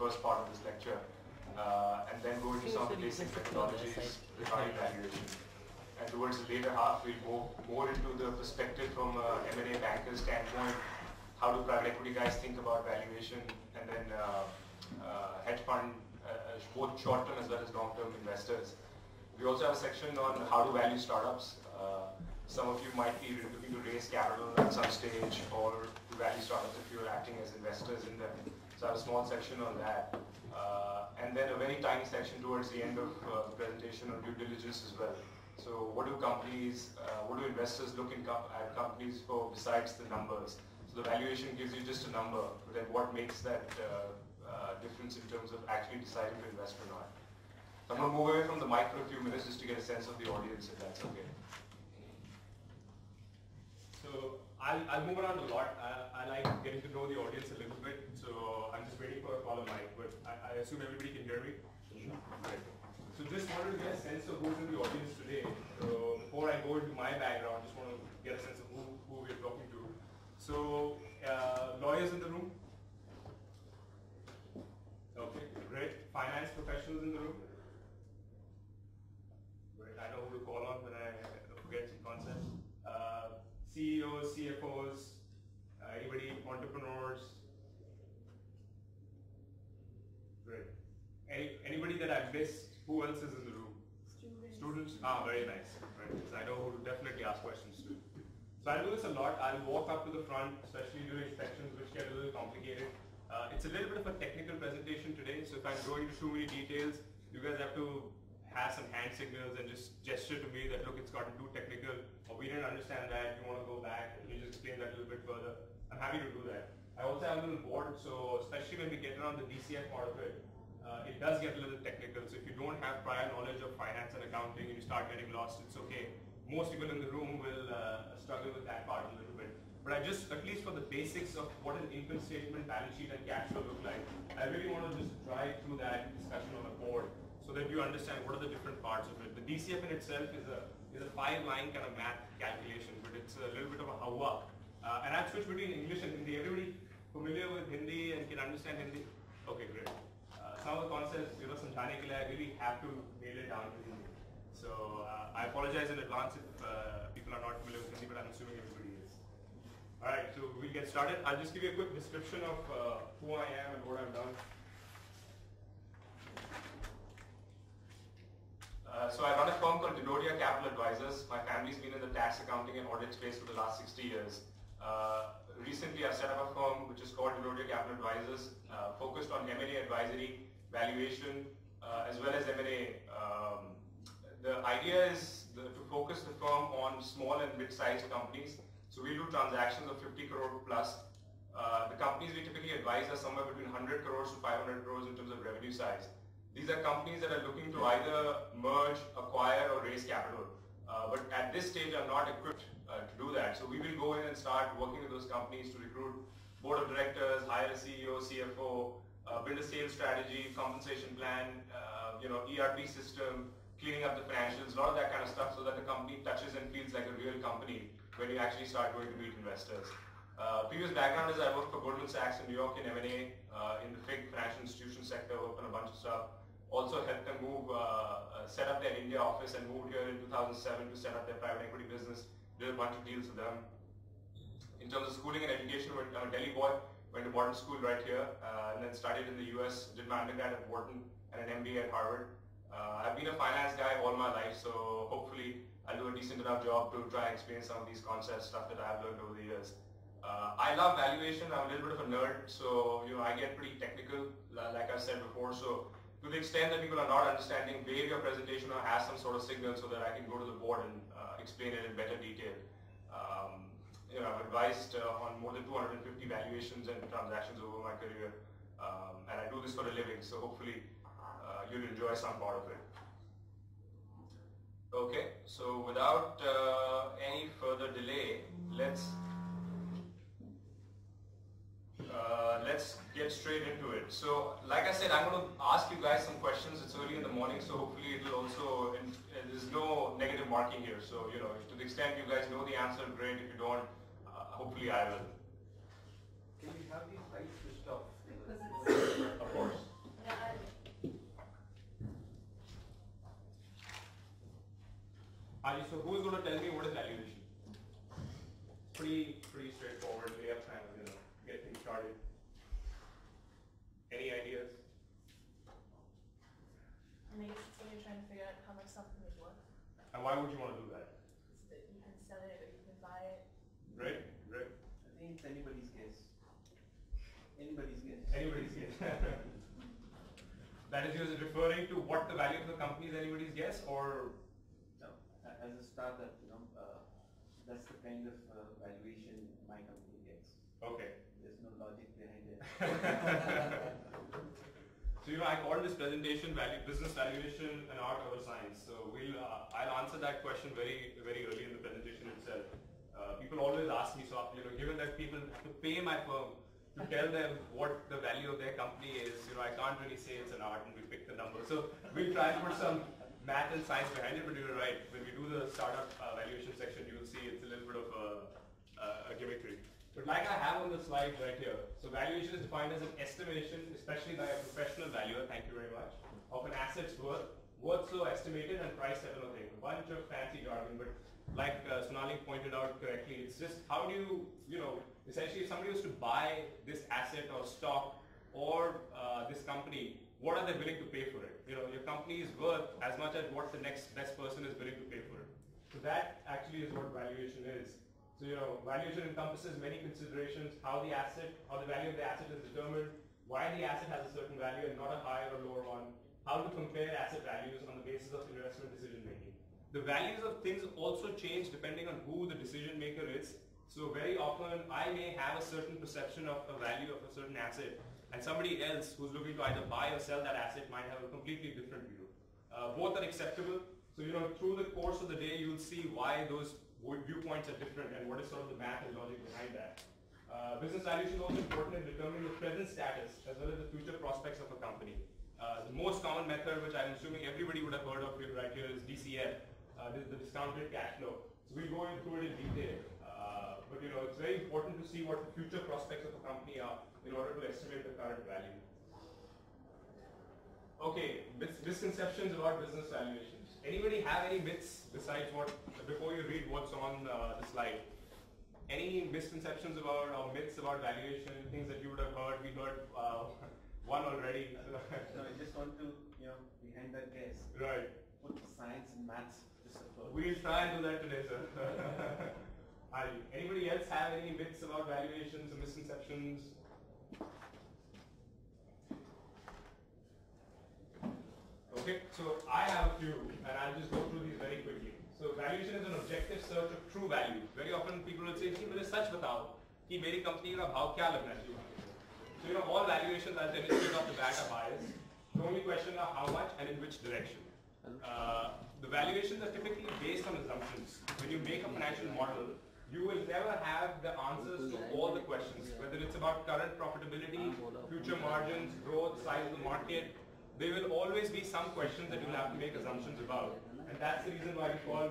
first part of this lecture, and then go into some of the basic methodologies regarding valuation. And towards the later half, we'll go more into the perspective from M&A banker's standpoint. How do private equity guys think about valuation, and then hedge fund, both short-term as well as long-term investors. We also have a section on how to value startups. Some of you might be looking to raise capital at some stage, or to value startups if you're acting as investors in them. So I have a small section on that. And then a very tiny section towards the end of the presentation on due diligence as well. So what do companies, what do investors look at companies for besides the numbers? So the valuation gives you just a number, but then what makes that difference in terms of actually deciding to invest or not? So I'm going to move away from the mic for a few minutes just to get a sense of the audience, if that's okay. So I'll move around a lot. I like getting to know the audience a little bit, so I'm just waiting for a call on mic, but I assume everybody can hear me? Sure. Right. So just wanted to get a sense of who's in the audience today. So before I go into my background, just want to get a sense of who we're talking to. So lawyers in the room? Okay, great. Finance professionals in the room? Great. I know who to call on when I forget some concepts. CEOs, CFOs, anybody, entrepreneurs? Great. Anybody that I've missed? Who else is in the room? Students? Ah, very nice. Right. So I know who to definitely ask questions to. So I'll do this a lot. I'll walk up to the front, especially during sections which get a little complicated. It's a little bit of a technical presentation today, so if I'm going into too many details, you guys have to have some hand signals and just gesture to me that, look, it's gotten too technical, or we didn't understand that, you want to go back, and you just explain that a little bit further. I'm happy to do that. I also have a little board, so especially when we get around the DCF part of it, it does get a little technical. So if you don't have prior knowledge of finance and accounting and you start getting lost, it's okay. Most people in the room will struggle with that part a little bit. But I just, at least for the basics of what an income statement, balance sheet, and cash flow look like, I really want to just drive through that discussion on the board so that you understand what are the different parts of it. The DCF in itself is a 5-line kind of math calculation, but it's a little bit of a hawa. And I've switched between English and Hindi. Everybody familiar with Hindi and can understand Hindi? Okay, great. Some of the concepts, समझाने के लिए I really have to nail it down to Hindi. So I apologize in advance if people are not familiar with Hindi, but I'm assuming everybody is. All right, so we'll get started. I'll just give you a quick description of who I am and what I've done. So I run a firm called Dinodia Capital Advisors. My family's been in the tax accounting and audit space for the last 60 years. Recently I've set up a firm which is called Dinodia Capital Advisors, focused on M&A advisory, valuation, as well as M&A. The idea is to focus the firm on small and mid-sized companies. So we do transactions of 50 crore plus. The companies we typically advise are somewhere between 100 crores to 500 crores in terms of revenue size. These are companies that are looking to either merge, acquire, or raise capital. But at this stage, I'm not equipped to do that. So we will go in and start working with those companies to recruit board of directors, hire a CEO, CFO, build a sales strategy, compensation plan, ERP system, cleaning up the financials, a lot of that kind of stuff, so that the company touches and feels like a real company when you actually start going to meet investors. Previous background is I worked for Goldman Sachs in New York in M&A, in the FIG financial institution sector, worked on a bunch of stuff. Also helped them move, set up their India office and moved here in 2007 to set up their private equity business. Did a bunch of deals with them. In terms of schooling and education, I'm a Delhi boy, went to Wharton School right here, and then studied in the US, did my undergrad at Wharton and an MBA at Harvard. I've been a finance guy all my life, so hopefully I'll do a decent enough job to try and explain some of these concepts, stuff that I've learned over the years. I love valuation. I'm a little bit of a nerd, so I get pretty technical, like I said before. So to the extent that people are not understanding, wave your presentation or have some sort of signal so that I can go to the board and explain it in better detail. I've advised on more than 250 valuations and transactions over my career, and I do this for a living, so hopefully you'll enjoy some part of it. Okay, so without any further delay, let's get straight into it. So, like I said, I'm going to ask you guys some questions. It's early in the morning, so hopefully it will also, there's no negative marking here. So, to the extent you guys know the answer, great. If you don't, hopefully I will. Can we have these lights switched off? Of course. Ali, so who is going to tell me what is valuation? Pretty straightforward way of trying to get things started. Any ideas? Maybe when you're trying to figure out how much something is worth. And why would you want to do that? So that you can sell it or you can buy it. Right. I think it's anybody's guess. Anybody's guess. Anybody's guess. That is, you're referring to what the value of the company is anybody's guess, or? No, as a startup, that's the kind of valuation my company gets. Okay. There's no logic behind it. So I called this presentation business valuation an art over science. So I'll answer that question very early in the presentation itself. People always ask me, so given that people have to pay my firm to tell them what the value of their company is, I can't really say it's an art and we pick the number. So we'll try and put some math and science behind it, but you're right. When we do the startup valuation section, you'll see it's a little bit of a gimmickry. But like I have on the slide right here, so valuation is defined as an estimation, especially by a professional valuer, thank you very much, of an asset's worth so estimated and priced at another thing. A bunch of fancy jargon, but like Sonali pointed out correctly, it's just how do you, essentially if somebody was to buy this asset or stock or this company, what are they willing to pay for it? Your company is worth as much as what the next best person is willing to pay for it. So that actually is what valuation is. So valuation encompasses many considerations, how the value of the asset is determined, why the asset has a certain value and not a higher or lower one, how to compare asset values on the basis of investment decision making. The values of things also change depending on who the decision maker is. So very often I may have a certain perception of a value of a certain asset, and somebody else who's looking to either buy or sell that asset might have a completely different view. Both are acceptable. So through the course of the day you'll see why those viewpoints are different and what is sort of the math and logic behind that. Business valuation is also important in determining the present status as well as the future prospects of a company. The most common method, which I'm assuming everybody would have heard of right here, is DCF. This is the discounted cash flow. So we'll go through it in detail. But it's very important to see what the future prospects of a company are in order to estimate the current value. Okay, misconceptions about business valuations. Anybody have any myths besides before you read what's on the slide? Any misconceptions about or myths about valuation, things that you would have heard? We heard one already. No, I just want to, behind that guess, Right. put science and maths to support. We'll try and do that today, sir. Anybody else have any myths about valuations or misconceptions? Okay, so I have a few, and I'll just go through these very quickly. So valuation is an objective search of true value. Very often people will say, "मुझे सच बताओ कि मेरी company का भाव क्या लगना चाहिए?" So all valuations, I'll tell you straight off the bat, are biased. The only question are how much and in which direction. The valuations are typically based on assumptions. When you make a financial model, you will never have the answers to all the questions, whether it's about current profitability, future margins, growth, size of the market. There will always be some questions that you'll have to make assumptions about. And that's the reason why we call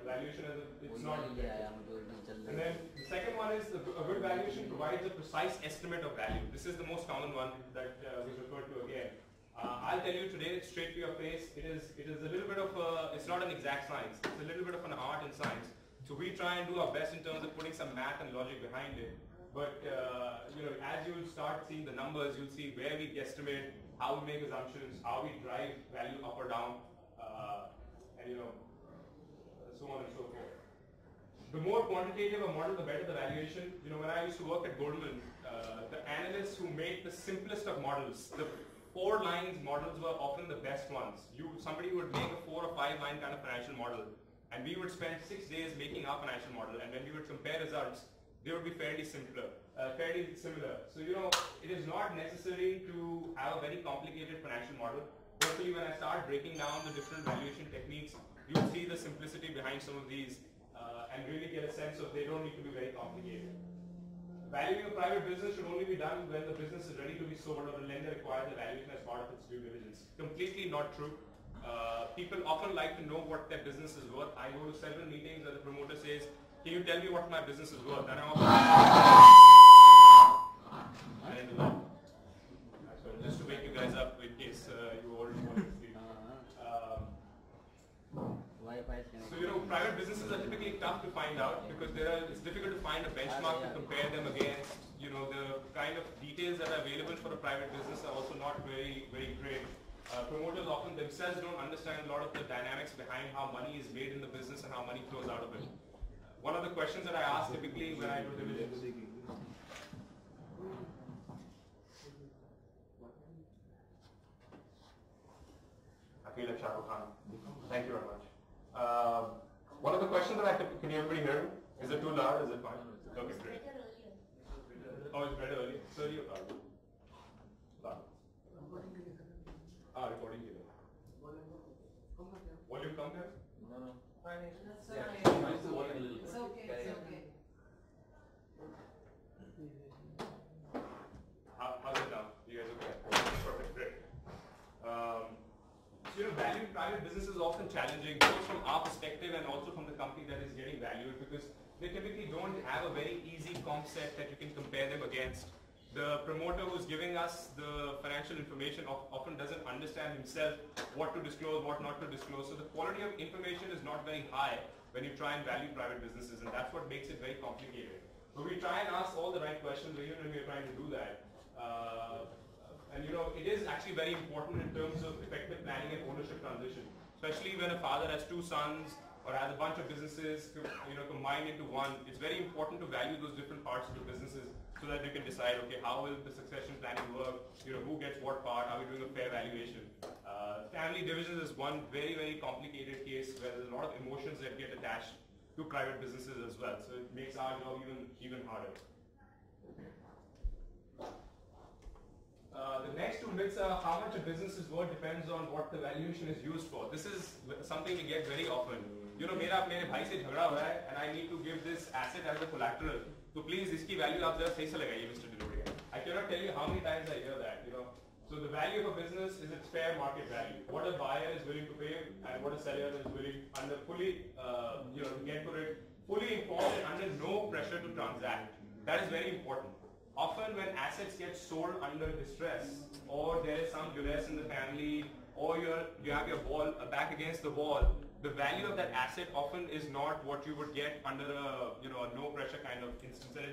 valuation as it's not objective. And then the second one is a good valuation provides a precise estimate of value. This is the most common one that was referred to again. I'll tell you today, straight to your face, it is a little bit of it's not an exact science. It's a little bit of an art and science. So we try and do our best in terms of putting some math and logic behind it. But as you will start seeing the numbers, you'll see where we guesstimate, how we make assumptions, how we drive value up or down, and so on and so forth. The more quantitative a model, the better the valuation. When I used to work at Goldman, the analysts who made the simplest of models, the 4 lines models were often the best ones. Somebody would make a 4 or 5 line kind of financial model, and we would spend 6 days making our financial model, and when we would compare results, they would be fairly similar. So it is not necessary to have a very complicated financial model. Hopefully when I start breaking down the different valuation techniques, you'll see the simplicity behind some of these and really get a sense of they don't need to be very complicated. Valuing a private business should only be done when the business is ready to be sold or the lender requires the valuation as part of its due diligence. Completely not true. People often like to know what their business is worth. I go to several meetings where the promoter says, "Can you tell me what my business is worth?" And I often didn't do that. Just to wake you guys up in case you already want to sleep. So private businesses are typically tough to find out because it's difficult to find a benchmark to compare them against. The kind of details that are available for a private business are also not very, very great. Promoters often themselves don't understand a lot of the dynamics behind how money is made in the business and how money flows out of it. One of the questions that I ask typically when I do diligence. I feel like Shah Rukh Khan. Thank you very much. One of the questions that I typically, can everybody hear me? Is it too loud? Is it fine? Okay, great. Oh, it's better earlier. So you loud. Recording here. Volume come here? No. That's Yeah. fine. It's okay. It's okay. How's it now? You guys okay? Perfect, great. Valuing private business is often challenging, both from our perspective and also from the company that is getting valued, because they typically don't have a very easy comp set that you can compare them against. The promoter who's giving us the financial information often doesn't understand himself what to disclose, what not to disclose. So the quality of information is not very high when you try and value private businesses, and that's what makes it very complicated. But we try and ask all the right questions even when we're trying to do that. It is actually very important in terms of effective planning and ownership transition, especially when a father has two sons or has a bunch of businesses combined into one. It's very important to value those different parts of the businesses so that you can decide, okay, how will the succession planning work? Who gets what part? Are we doing a fair valuation? Family divisions is one very, very complicated case where there's a lot of emotions that get attached to private businesses as well. So it makes our job even harder. The next two myths are how much a business is worth depends on what the valuation is used for. This is something we get very often. मेरे भाई से झगड़ा हो रहा है and I need to give this asset as a collateral. So please इसकी value आप जरा सही से लगाइए, Mr. Dinodia. I cannot tell you how many times I hear that. So the value of a business is its fair market value. What a buyer is willing to pay and what a seller is willing under fully get for it, fully informed and under no pressure to transact. That is very important. Often when assets get sold under distress, or there is some duress in the family, or you have your ball back against the wall, the value of that asset often is not what you would get under a no pressure kind of instance. And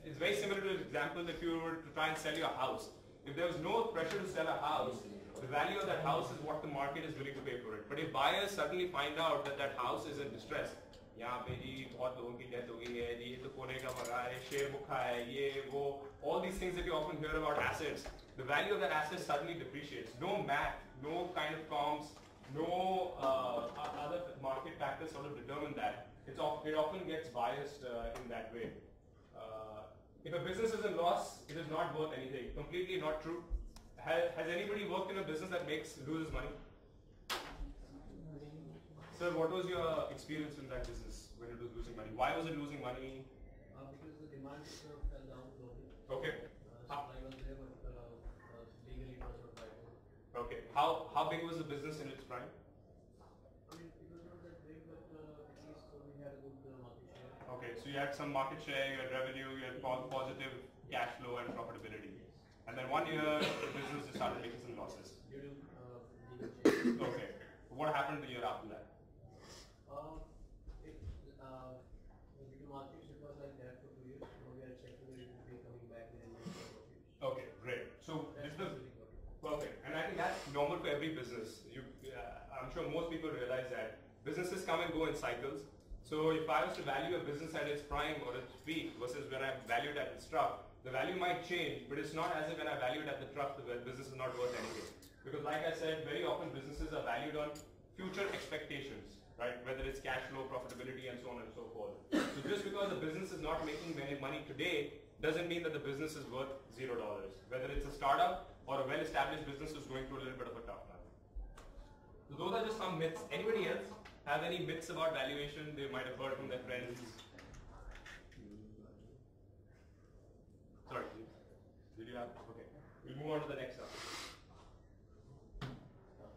it's very similar to the example if you were to try and sell your house. If there was no pressure to sell a house, the value of that house is what the market is willing to pay for it. But if buyers suddenly find out that that house is in distress, यहाँ पे जी बहुत लोगों की death हो गई है जी, ये तो कोने का मरा है, शेयर बुखा है, ये वो, all these things that you often hear about assets, the value of that asset suddenly depreciates. No math, no kind of comps, no other market factors sort of determine that. It often gets biased in that way. If a business is in loss, it is not worth anything. Completely not true. Has anybody worked in a business that loses money? Sir, what was your experience in that business when it was losing money? Why was it losing money? Because the demand sort of fell down slowly. Okay. Supply was there, but legally it was not viable. Okay. How big was the business in its prime? I mean, it was not that big, but at least we had a good market share. Okay, so you had some market share, you had revenue, you had positive cash flow and profitability. And then 1 year, the business just started making some losses. Due to legal change. Okay. What happened the year after that? Due to markets, it was like that for 2 years. Now we are expecting that it will be coming back in the next couple of years. Okay, great. So That's this is really good. perfect, and I think that's normal for every business. I'm sure most people realize that businesses come and go in cycles. So if I was to value a business at its prime or its peak versus when I value it at its trough, the value might change, but it's not as if when I value it at the trough, the business is not worth anything. Because like I said, very often businesses are valued on future expectations, right? Whether it's cash flow, profitability, and so on and so forth. So just because the business is not making any money today doesn't mean that the business is worth $0. Whether it's a startup or a well-established business is going through a little bit of a tough time. So those are just some myths. Anybody else have any myths about valuation they might have heard from their friends? Sorry, did you have? Okay, we'll move on to the next topic.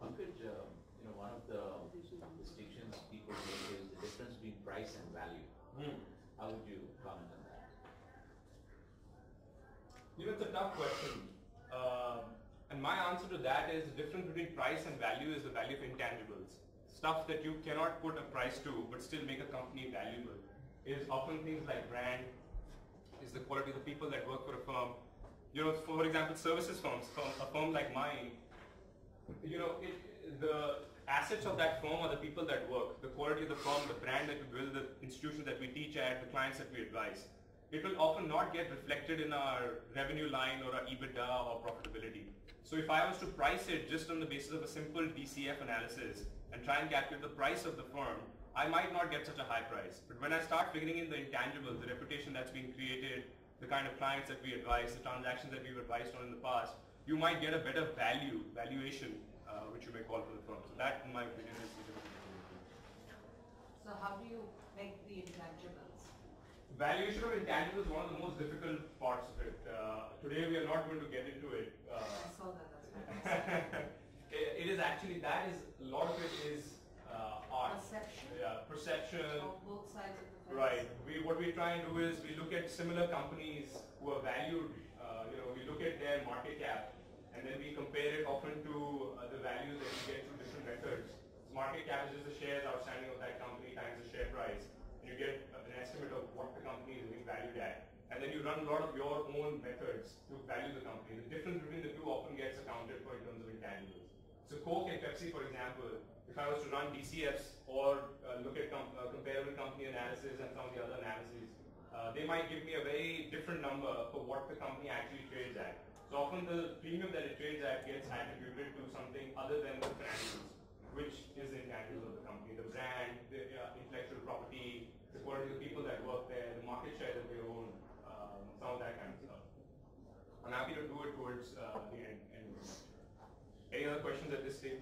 Pankaj, one of the distinctions people make is the difference between price and value. How would you comment on that? It's a tough question. And my answer to that is the difference between price and value is the value of intangibles. stuff that you cannot put a price to but still make a company valuable is often things like brand, is the quality of the people that work for a firm. You know, for example, services firms, a firm like mine, you know, the assets of that firm are the people that work, the quality of the firm, the brand that we build, the institutions that we teach at, the clients that we advise. It will often not get reflected in our revenue line or our EBITDA or profitability. So if I was to price it just on the basis of a simple DCF analysis and try and calculate the price of the firm, I might not get such a high price. But when I start figuring in the intangibles, the reputation that's been created, the kind of clients that we advise, the transactions that we've advised on in the past, you might get a better valuation, which you may call for the firm. So that, in my opinion, is the difference. So how do you make the intangibles? Valuation of intangibles is one of the most difficult parts of it. Today we are not going to get into it. I saw that, that's right. It is actually, that is, a lot of it is art. Perception? Yeah, perception. On both sides of the fence? Right. What we try and do is we look at similar companies who are valued, we look at their market cap and then we compare it often to the values that we get through different methods. So market cap is just the shares outstanding of that company times the share price. And you get an estimate of what the company is being valued at. And then you run a lot of your own methods to value the company. The difference between the two often gets accounted for in terms of intangibles. So Coke and Pepsi, for example, if I was to run DCFs or look at comparable company analysis and some of the other analyses, they might give me a very different number for what the company actually trades at. So often the premium that it trades at gets attributed to something other than the financials, which is the intangibles of the company, the brand, the intellectual property, the quality of the people that work there, the market share that they own, some of that kind of stuff. I'm happy to do it towards the end. Any other questions at this stage?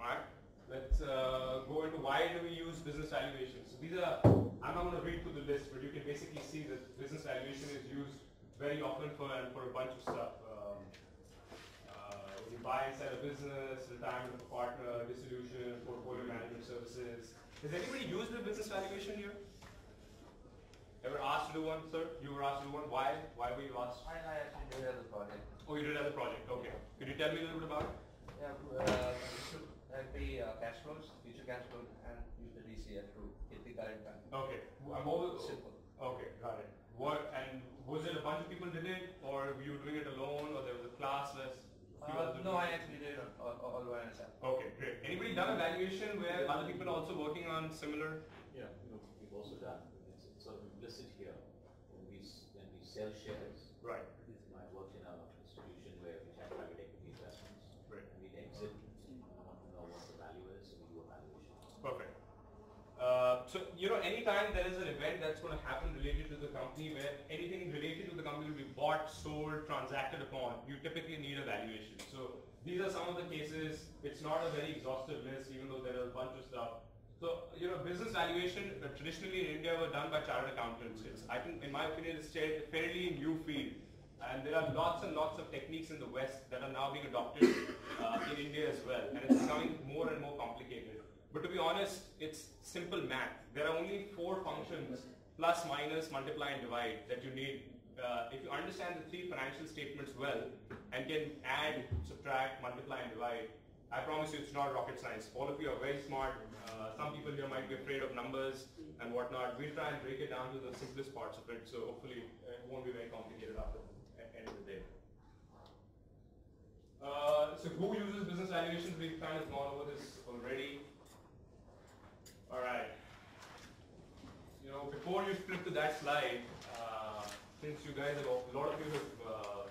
Alright, let's go into why do we use business valuation. So these are, I'm not going to read through the list, but you can basically see that business valuation is used very often for a bunch of stuff. When you buy and sell a business, retirement of a partner, dissolution, portfolio management services. Has anybody used the business valuation here? Ever asked to do one, sir? You were asked to do one. Why? Why were you asked? I actually did it as a project. Oh, you did it as a project. Okay. Could you tell me a little bit about it? Yeah, we should have the cash flows, future cash flows, and use the DCF to get the current value. Okay. I'm over. Simple. Okay, got it. What, and was it a bunch of people did it, or were you doing it alone, or there was a class less? No, I actually did it all by myself. Okay, great. Anybody done a valuation where other people are also working on similar? Yeah, we've also done. It's sort of implicit here. When we sell shares, Right. I worked in a institution where we had private equity investments. Right. And we exit. I want to know what the value is, so we do a valuation. Perfect. So, anytime there is an event that's going to happen related to the company where anything related to the company will be bought, sold, transacted upon, you typically need a valuation. So these are some of the cases. It's not a very exhaustive list, even though there are a bunch of stuff. So, business valuation traditionally in India were done by chartered accountants. I think, in my opinion, it's a fairly new field. And there are lots and lots of techniques in the West that are now being adopted in India as well. And it's becoming more and more complicated. But to be honest, it's simple math. There are only 4 functions, plus, minus, multiply, and divide, that you need. If you understand the 3 financial statements well and can add, subtract, multiply, and divide, I promise you it's not rocket science. All of you are very smart. Some people here might be afraid of numbers and whatnot. We'll try and break it down to the simplest parts of it, so hopefully it won't be very complicated after the end of the day. So who uses business valuations? We've kind of gone over this already. Alright. Before you flip to that slide, since you guys have, a lot of you have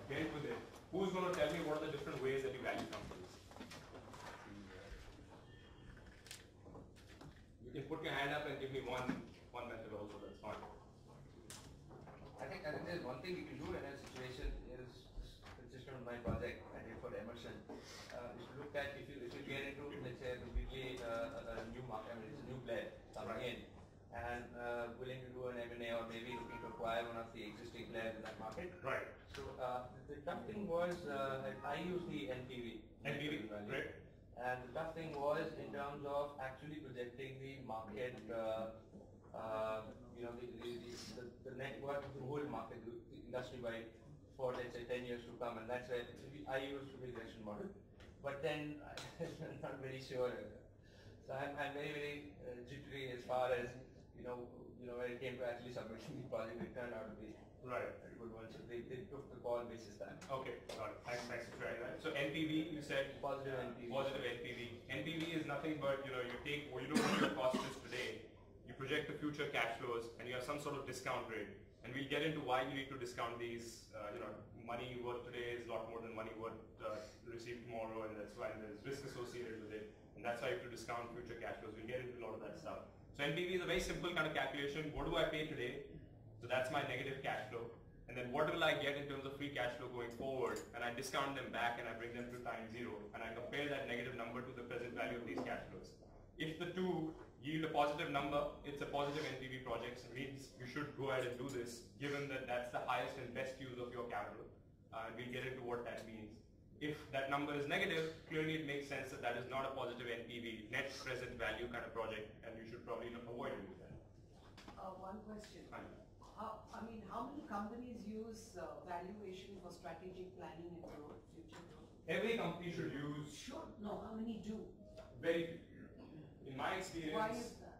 dealt with it, who's going to tell me what are the different ways that you value companies? You can put your hand up and give me one method also, that's fine. I think there's one thing you can do in a situation is consistent with my project I did for Emerson. Is to look at if you get into, let's say, completely a new market, it's a new player coming in and willing to do an M&A or maybe looking to acquire one of the existing players in that market. Right. So the tough thing was I used the NPV. NPV, right. And the tough thing was in terms of actually projecting the market, the net worth of the whole market, industry-wide, for let's say 10 years to come, and that's where I used the regression model. but then I'm not very sure. So I'm very jittery as far as when it came to actually submitting the project, it turned out to be Right. a good one. So they took the call basis that. Okay, got it. Thanks for sharing that. So NPV, you said Positive NPV. Positive NPV. NPV is nothing but you take you know what your cost is today. You project the future cash flows, and you have some sort of discount rate. And we'll get into why you need to discount these. Money worth today is a lot more than money worth received tomorrow, and that's why there's risk associated with it. And that's why you have to discount future cash flows. We'll get into a lot of that stuff. So NPV is a very simple kind of calculation. What do I pay today? So that's my negative cash flow. And then what will I get in terms of free cash flow going forward? And I discount them back and I bring them to time zero. And I compare that negative number to the present value of these cash flows. If the two yield a positive number, it's a positive NPV project. So it means you should go ahead and do this, given that that's the highest and best use of your capital. And we'll get into what that means. If that number is negative, clearly it makes sense that that is not a positive NPV, net present value kind of project, and you should probably avoid doing that. One question. Fine. How many companies use valuation for strategic planning and growth, future growth? Every company should use Sure. No, how many do? very few. In my experience, Why is that?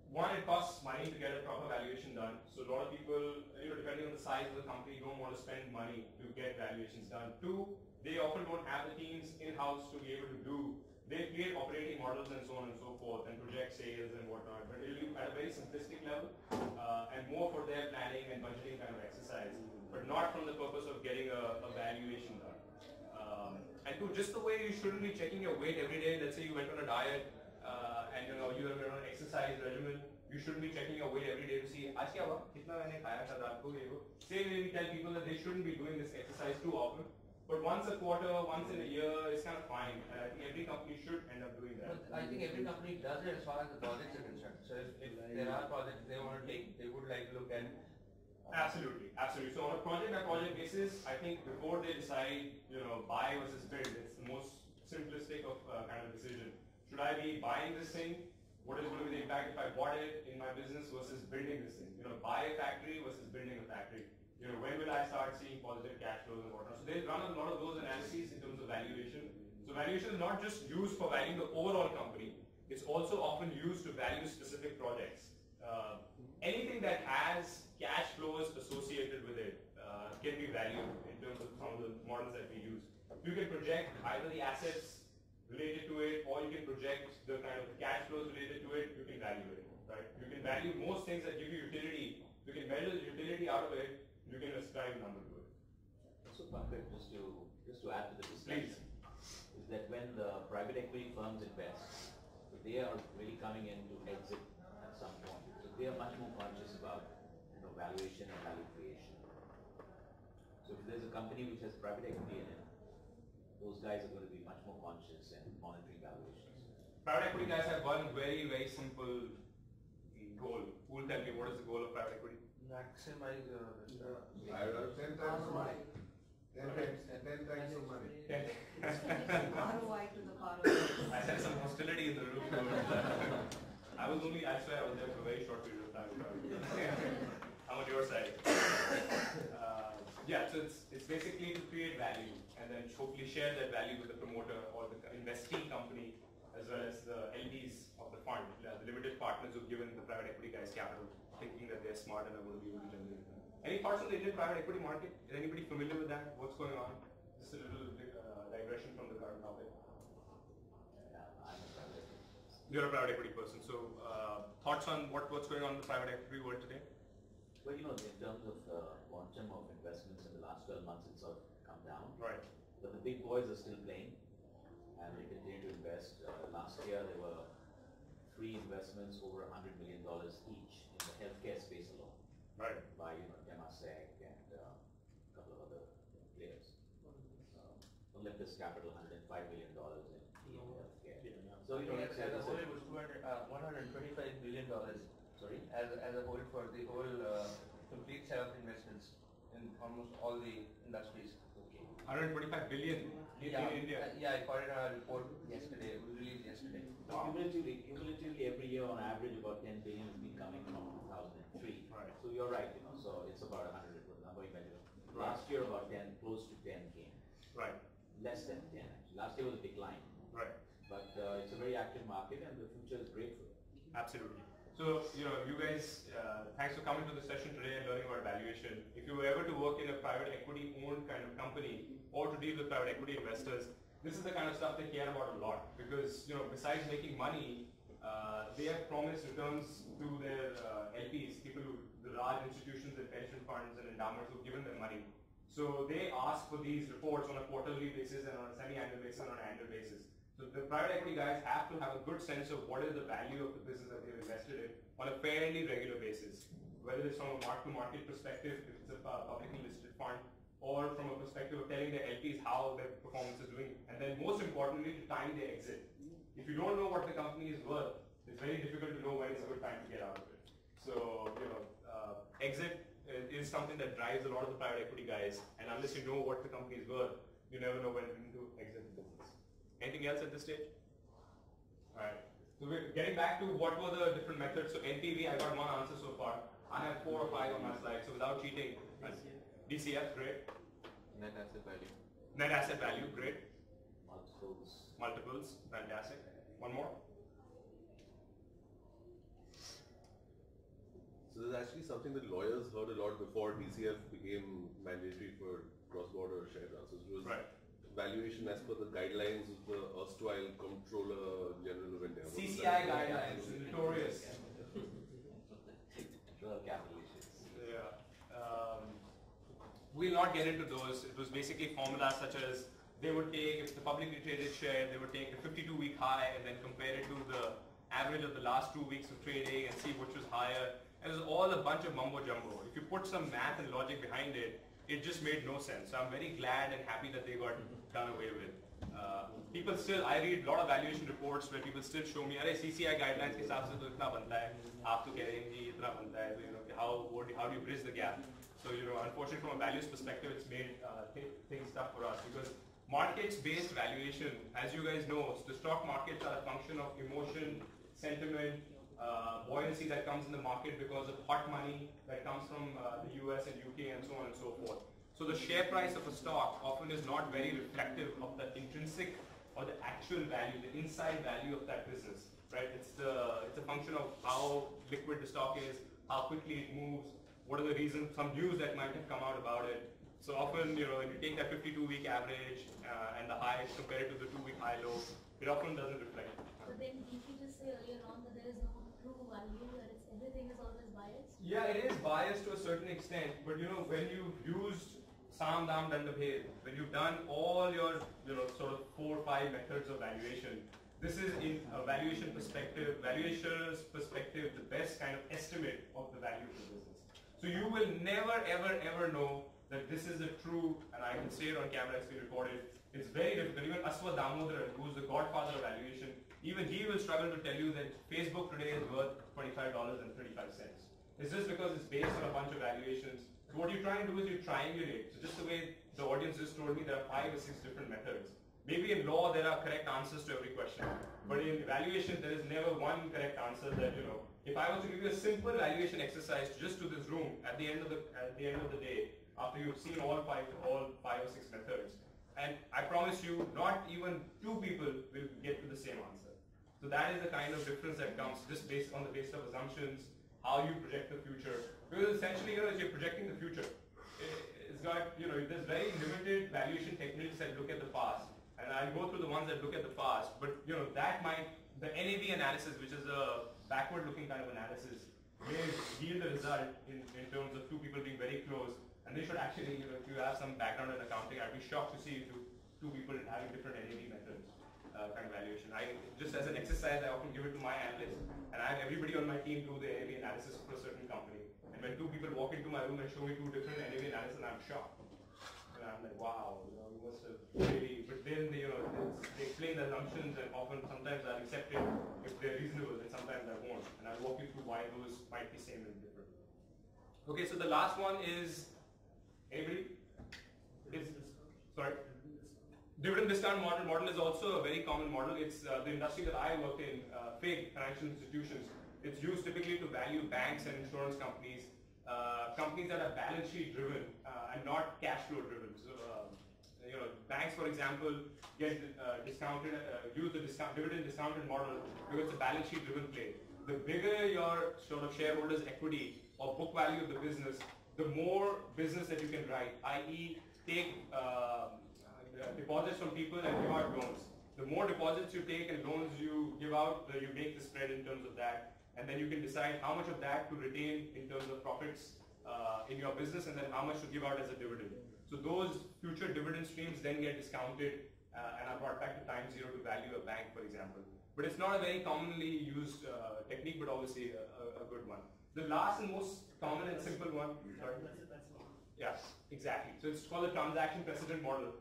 one, it costs money to get a proper valuation done. So a lot of people, depending on the size of the company, don't want to spend money to get valuations done. Two, they often don't have the teams in-house to be able to do. They create operating models and so on and so forth and project sales and whatnot, but it'll be at a very simplistic level and more for their planning and budgeting kind of exercise, but not from the purpose of getting a valuation done. And two, just the way you shouldn't be checking your weight every day. Let's say you went on a diet and you are on an exercise regimen. You shouldn't be checking your weight every day to see, आज क्या हुआ? कितना मैंने खाया था रात को ये वो. Same way we tell people that they shouldn't be doing this exercise too often. But once a quarter, once in a year, it's kind of fine. And I think every company should end up doing that. But I think every company does it as far as the projects are concerned. So if there are projects they want to take, they would like to look at. Absolutely. So on a project by project basis, I think before they decide, buy versus build, it's the most simplistic of kind of decision. Should I be buying this thing? What is going to be the impact if I bought it in my business versus building this thing? Buy a factory versus building a factory. When will I start seeing positive cash flows and whatnot? So they run a lot of those analyses in terms of valuation. So valuation is not just used for valuing the overall company. It's also often used to value specific projects. Anything that has cash flows associated with it can be valued in terms of some of the models that we use. You can project either the assets related to it, or you can project the kind of cash flows related to it. You can value it, right? You can value most things that give you utility. You can measure the utility out of it. You can ascribe a number to it. So Pankaj, just to add to the discussion, is that when the private equity firms invest, they are really coming in to exit at some point. So they are much more conscious about valuation and value creation. So if there's a company which has private equity in it, those guys are going to be much more conscious and monitoring valuations. Private equity guys have one very, very simple goal. Who will tell me what is the goal of private equity? Maximize I have 10 times the money. 10 times the money. ROI to the power of. I sense some hostility in the room. I swear I was there for a very short period of time. I'm on your side. So it's basically to create value and then hopefully share that value with the promoter or the investee company as well as the LPs of the fund, the limited partners who've given the private equity guys capital, thinking that they're smart and are going to be able to generate that. Any thoughts on the Indian private equity market? Is anybody familiar with that? What's going on? Just a little digression from the current topic. I'm a private equity. You're a private equity person, so thoughts on what's going on in the private equity world today? Well, in terms of the quantum of investments in the last 12 months, it's sort of come down. Right. But the big boys are still playing, and they continue to invest. Last year, there were 3 investments over $100 million each in the healthcare space alone. Right. By Temasek and a couple of other players. Olympus Capital, $105 million in healthcare. Yeah. So as a whole, it was $125 billion. Sorry? As a whole for the whole complete set of investments in almost all the industries. Okay. 125 billion in India. I caught it in a report yesterday. It was released yesterday. Wow. Cumulatively every year on average about 10 billion has been coming from 2003. Right. So you're right, so it's about 100 was the number you mentioned. Last year about 10, close to 10 came. Right. less than 10 actually. Last year was a decline. Right. But it's a very active market and the future is great for it. Absolutely. So, you guys, thanks for coming to the session today and learning about valuation. If you were ever to work in a private equity owned kind of company or to deal with private equity investors, this is the kind of stuff they care about a lot because, besides making money, they have promised returns to their LPs, the large institutions and pension funds and endowments who've given them money. So they ask for these reports on a quarterly basis and on a semi-annual basis and on an annual basis. So the private equity guys have to have a good sense of what is the value of the business that they've invested in on a fairly regular basis, whether it's from a mark-to-market perspective, if it's a publicly listed fund, or from a perspective of telling their LPs how their performance is doing, and then most importantly, to time their exit. If you don't know what the company is worth, it's very difficult to know when it's a good time to get out of it. So, exit is something that drives a lot of the private equity guys, and unless you know what the company is worth, you never know when to exit the business. Anything else at this stage? Alright. So we're getting back to what were the different methods. So NPV, I got one answer so far. I have 4 or 5 on my slide, so without cheating. DCF, great. Net asset value. Net asset value, great. Multiples. Fantastic. One more. So there's actually something that lawyers heard a lot before DCF became mandatory for cross-border share transfers. It was valuation as per the guidelines of the erstwhile Comptroller General of India. CCI guidelines, notorious. Capital issues. Yeah. We'll not get into those. It was basically formulas such as they would take, if the publicly traded share, they would take the 52-week high and then compare it to the average of the last 2 weeks of trading and see which was higher. And it was all a bunch of mumbo jumbo. If you put some math and logic behind it, it just made no sense. So I'm very glad and happy that they got done away with. People still, I read a lot of valuation reports where people still show me, "Arey CCI guidelines के हिसाब से तो इतना बनता है, आप तो कह रहे हैं कि इतना बनता है, so how do you bridge the gap?" So unfortunately from a values perspective, it's made things tough for us because markets-based valuation, as you guys know, the stock markets are a function of emotion, sentiment, buoyancy that comes in the market because of hot money that comes from the US and UK and so on and so forth. So the share price of a stock often is not very reflective of the intrinsic or the actual value, the inside value of that business, right? It's a function of how liquid the stock is, how quickly it moves, what are the reasons, some news that might have come out about it. So often, if you take that 52-week average and the high, compare it to the 2-week high-low, it often doesn't reflect. But then did you just say earlier on that there is no true value, that everything is always biased? Yeah, it is biased to a certain extent, but when you've used Sam, Dam, Danda, Bhed, when you've done all your sort of 4 or 5 methods of valuation, this is in a valuation perspective, valuationer's perspective, the best kind of estimate of the value of the business. So you will never ever know that this is a true, and I can say it on camera, it's been recorded, it's very difficult. Even Aswa Damodaran, who's the godfather of valuation, even he will struggle to tell you that Facebook today is worth $25.35. It's just because it's based on a bunch of valuations. So what you're trying to do is you triangulate. So just the way the audience just told me, there are 5 or 6 different methods. Maybe in law there are correct answers to every question, but in valuation there is never one correct answer that, if I was to give you a simple valuation exercise just to this room at the end of the day, after you've seen all 5 or 6 methods, and I promise you not even 2 people will get to the same answer. So that is the kind of difference that comes just based on the basis of assumptions, how you project the future. Because essentially, if you're projecting the future, it's got, there's very limited valuation techniques that look at the past. And I'll go through the ones that look at the past, but that might, the NAV analysis, which is a backward-looking kind of analysis, may yield a result in terms of 2 people being very close. And they should actually, if you have some background in accounting, I'd be shocked to see 2 people having different NAV methods. Kind of valuation. Just as an exercise, I often give it to my analysts, and I have everybody on my team do the NAV analysis for a certain company. And when 2 people walk into my room and show me 2 different NAV analysis, I'm shocked. And I'm like, wow, you must have really. But then they explain the assumptions, and sometimes I'll accept it if they're reasonable, and sometimes I won't. And I'll walk you through why those might be same and different. Okay, so the last one is anybody? Sorry. Dividend discount model is also a very common model. It's the industry that I worked in, FIG, financial institutions. It's used typically to value banks and insurance companies, companies that are balance sheet driven and not cash flow driven. So banks, for example, get discounted, use the dividend discounted model because it's a balance sheet driven play. The bigger your sort of shareholders' equity or book value of the business, the more business that you can write, i.e. take deposits from people and give out loans. The more deposits you take and loans you give out, you make the spread in terms of that. And then you can decide how much of that to retain in terms of profits in your business and then how much to give out as a dividend. So those future dividend streams then get discounted and are brought back to time zero to value a bank, for example. But it's not a very commonly used technique, but obviously a good one. The last and most common and simple one. Yeah, exactly. So it's called the transaction precedent model.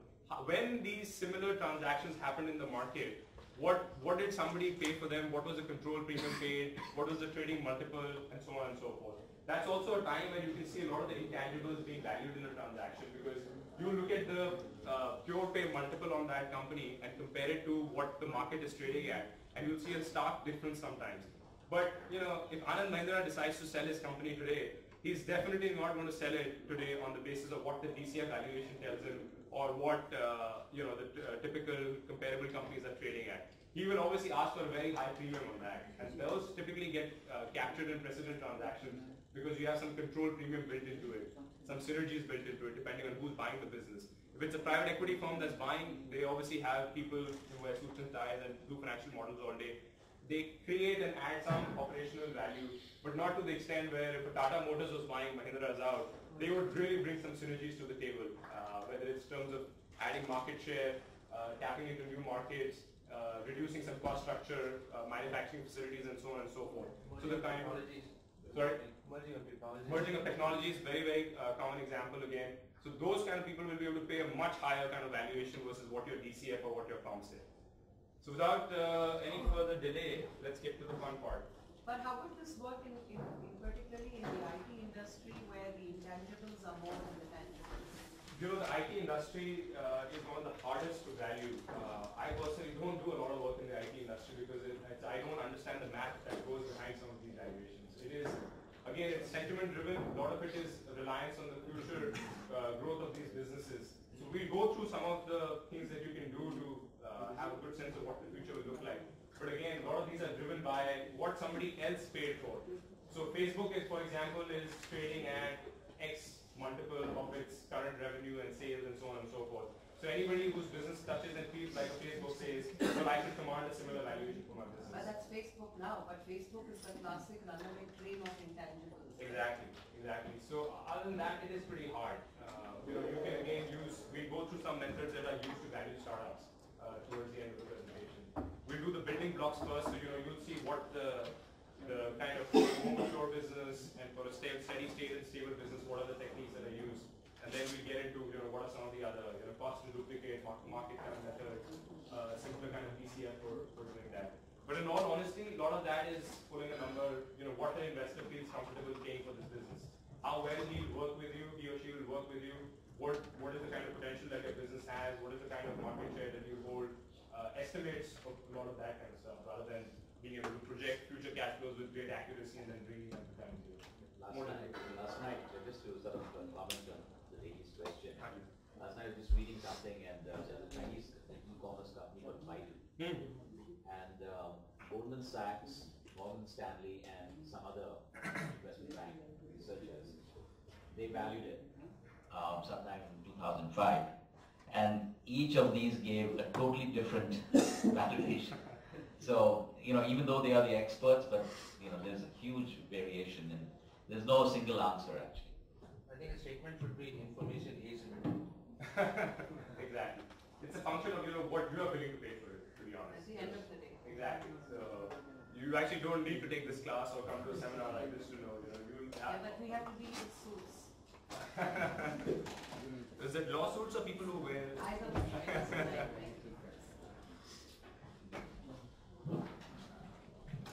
When these similar transactions happened in the market, what did somebody pay for them? What was the control premium paid? What was the trading multiple? And so on and so forth. That's also a time when you can see a lot of the intangibles being valued in a transaction because you look at the pure pay multiple on that company and compare it to what the market is trading at, and you'll see a stark difference sometimes. But if Anand Mahindra decides to sell his company today, he's definitely not going to sell it today on the basis of what the DCF valuation tells him or what the typical comparable companies are trading at. He will obviously ask for a very high premium on that, and those typically get captured in precedent transactions because you have some control premium built into it, some synergies built into it depending on who's buying the business. If it's a private equity firm that's buying, they obviously have people who wear suits and ties and do financial models all day. They create and add some operational value, but not to the extent where if a Tata Motors was buying Mahindra's out, they would really bring some synergies to the table, whether it's in terms of adding market share, tapping into new markets, reducing some cost structure, manufacturing facilities, and so on and so forth. So the kind of merging of technologies, very, very common example again. So those kind of people will be able to pay a much higher kind of valuation versus what your DCF or what your firm say. So without any further delay, let's get to the fun part. But how would this work particularly in the IT industry where the intangibles are more than the tangibles? The IT industry is one of the hardest to value. I personally don't do a lot of work in the IT industry because I don't understand the math that goes behind some of these valuations. It is, again, it's sentiment driven. A lot of it is reliance on the future growth of these businesses. So we go through some of the things that you can do to have a good sense of what the future will look like. But again, a lot of these are driven by what somebody else paid for. So Facebook, for example, is trading at X multiple of its current revenue and sales and so on and so forth. So anybody whose business touches and feels like a Facebook says, well, I should command a similar valuation for my business. But that's Facebook now, but Facebook is the classic runaway train of intangibles. Exactly. So other than that, it is pretty hard. You can again we go through some methods that are used to value startups towards the end of the presentation. We'll do the building blocks first, so you'll see what the kind of more mature business and for a steady state and stable business, what are the techniques that are used, and then we get into what are some of the other cost and duplicate, market kind of methods, simpler kind of DCF for doing that. But in all honesty, a lot of that is pulling a number. What the investor feels comfortable paying for this business, how well he'll work with you, he or she will work with you. What is the kind of potential that your business has? What is the kind of market share that you hold? Estimates of a lot of that kind of stuff, rather than being able to project future cash flows with great accuracy and then bringing them to time zero. Last night, just to sort of comment on the lady's question, last night I was just reading something and there's a Chinese e-commerce company called Baidu. And Goldman Sachs, Morgan Stanley, and some other investment bank researchers, they valued it sometime in 2005. And each of these gave a totally different valuation. So, even though they are the experts, but there's a huge variation and there's no single answer actually. I think the statement should be information asymmetric. Exactly. It's a function of what you are willing to pay for it, to be honest. At the end of the day. Exactly. So you actually don't need to take this class or come to a seminar like this to know. Yeah, but we have to be in suits. Is it lawsuits or people who wear? Either way.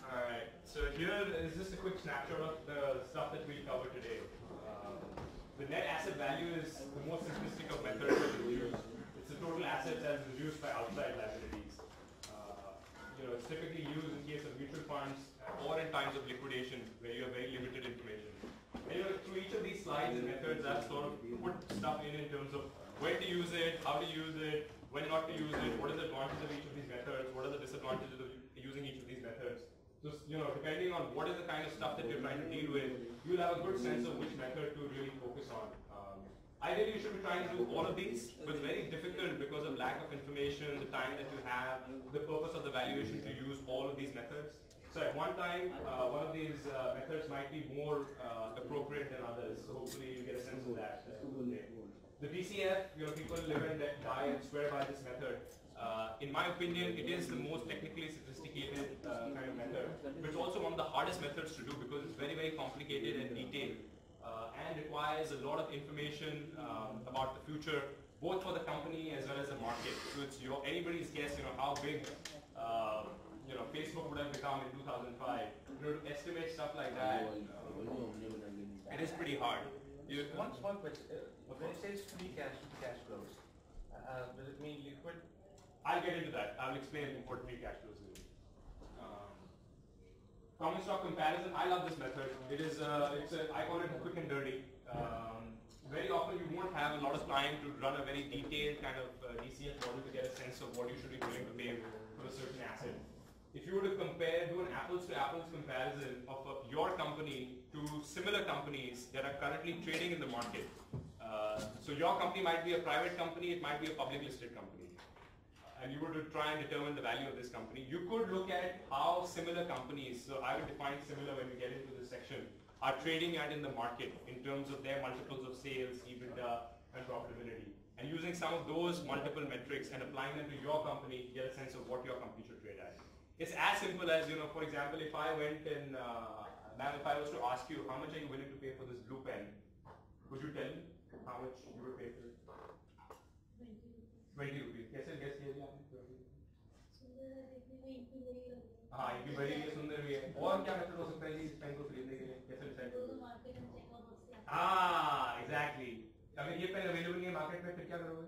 Alright, so here is just a quick snapshot of the stuff that we'll cover today. The net asset value is the most simplistic of methods that we use. It's the total assets as reduced by outside liabilities. It's typically used in case of mutual funds or in times of liquidation where you have very limited information. And through each of these slides and methods, I've sort of put stuff in terms of when to use it, how to use it, when not to use it, what is the advantage of each of these methods, what are the disadvantages of using each of these methods. So, depending on what is the kind of stuff that you're trying to deal with, you'll have a good sense of which method to really focus on. Ideally, you should be trying to do all of these, but it's very difficult because of lack of information, the time that you have, the purpose of the valuation to use all of these methods. So at one time, one of these methods might be more appropriate than others. So hopefully you get a sense of that. The DCF, people live and die and swear by this method. In my opinion, it is the most technically sophisticated kind of method, but it's also one of the hardest methods to do because it's very, very complicated and detailed. And requires a lot of information about the future, both for the company as well as the market. So it's anybody's guess, how big Facebook would have become in 2005. To estimate stuff like that, it is pretty hard. One small question. When it says free cash flows, does it mean liquid? I'll get into that. I'll explain what free cash flows mean. Common stock comparison, I love this method. I call it quick and dirty. Very often you won't have a lot of time to run a very detailed kind of DCF model to get a sense of what you should be willing to pay for a certain asset. If you were to do an apples to apples comparison of your company to similar companies that are currently trading in the market. So your company might be a private company, it might be a public listed company. And you were to try and determine the value of this company, you could look at how similar companies, so I will define similar when we get into this section, are trading at in the market in terms of their multiples of sales, EBITDA, and profitability. And using some of those multiple metrics and applying them to your company, get a sense of what your company should trade at. It's as simple as, for example, if I went and, ma'am, if I was to ask you, how much are you willing to pay for this blue pen? Would you tell me how much you would pay for it? 20 rupees. कैसे guess किया जी आपने 20? सुंदर है, देखने में इनकी बड़ी लग रही है। हाँ, इनकी बड़ी है, सुंदर भी है। और क्या मेथड हो सकता है जी इस पेन को खरीदने के लिए? कैसे डिसाइड करोगे? मार्केट में चेक आउट होते हैं। हाँ, exactly. अगर ये पेन अवेलेबल नहीं है मार्केट में फिर क्या करोगे?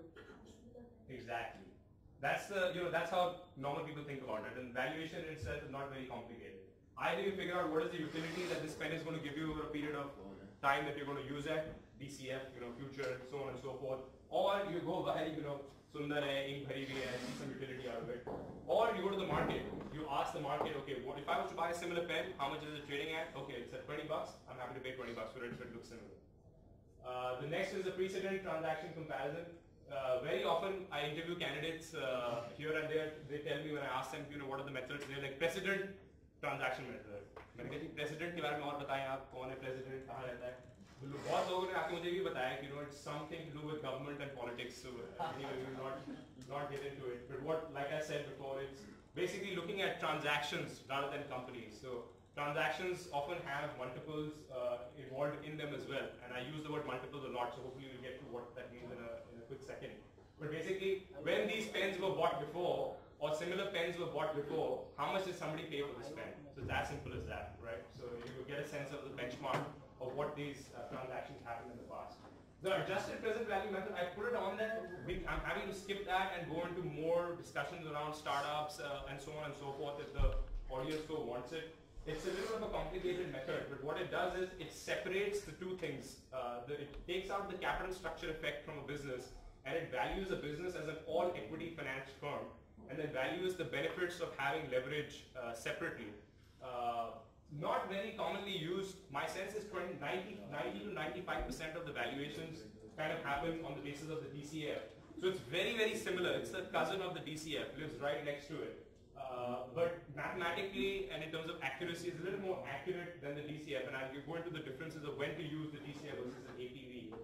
Exactly. That's how normal people think about it. And valuation itself is not very complicated. Either you figure out what is the utility that this pen is going to give you over a period of time that you're going to use it, DCF, future, so on and so forth. Or you go by, Sundar hai, ink bhari bhi hai, see some utility out of it. Or you go to the market, you ask the market, okay, what if I was to buy a similar pen, how much is it trading at? Okay, it's at $20, I'm happy to pay $20 for it, so it looks similar. The next is the precedent transaction comparison. Very often I interview candidates here and there, they tell me when I ask them, what are the methods, they're like, precedent transaction method. मैंने कहा जी precedent के बारे में और बताएं आप, कौन है president, कहाँ रहता है? बहुत लोगों ने आके मुझे भी बताया कि it's something to do with government and politics. So anyway, we will not get into it. But what, like I said before, it's basically looking at transactions rather than companies. So transactions often have multiples involved in them as well. And I use the word multiples a lot, so hopefully we'll get to what that means in a quick second. But basically, when these pens were bought before, or similar pens were bought before, how much did somebody pay for this pen? So it's as simple as that, right? So you get a sense of the benchmark of what these transactions happened in the past. The adjusted present value method, I put it on there. I'm having to skip that and go into more discussions around startups and so on and so forth if the audience so wants it. It's a little bit of a complicated method, but what it does is it separates the two things. It takes out the capital structure effect from a business and it values a business as an all-equity finance firm and then values the benefits of having leverage separately. Not very commonly used. My sense is 90 to 95% of the valuations kind of happen on the basis of the DCF. So it's very, very similar. It's the cousin of the DCF, lives right next to it. But mathematically and in terms of accuracy, it's a little more accurate than the DCF. And I'll go into the differences of when to use the DCF versus an APV.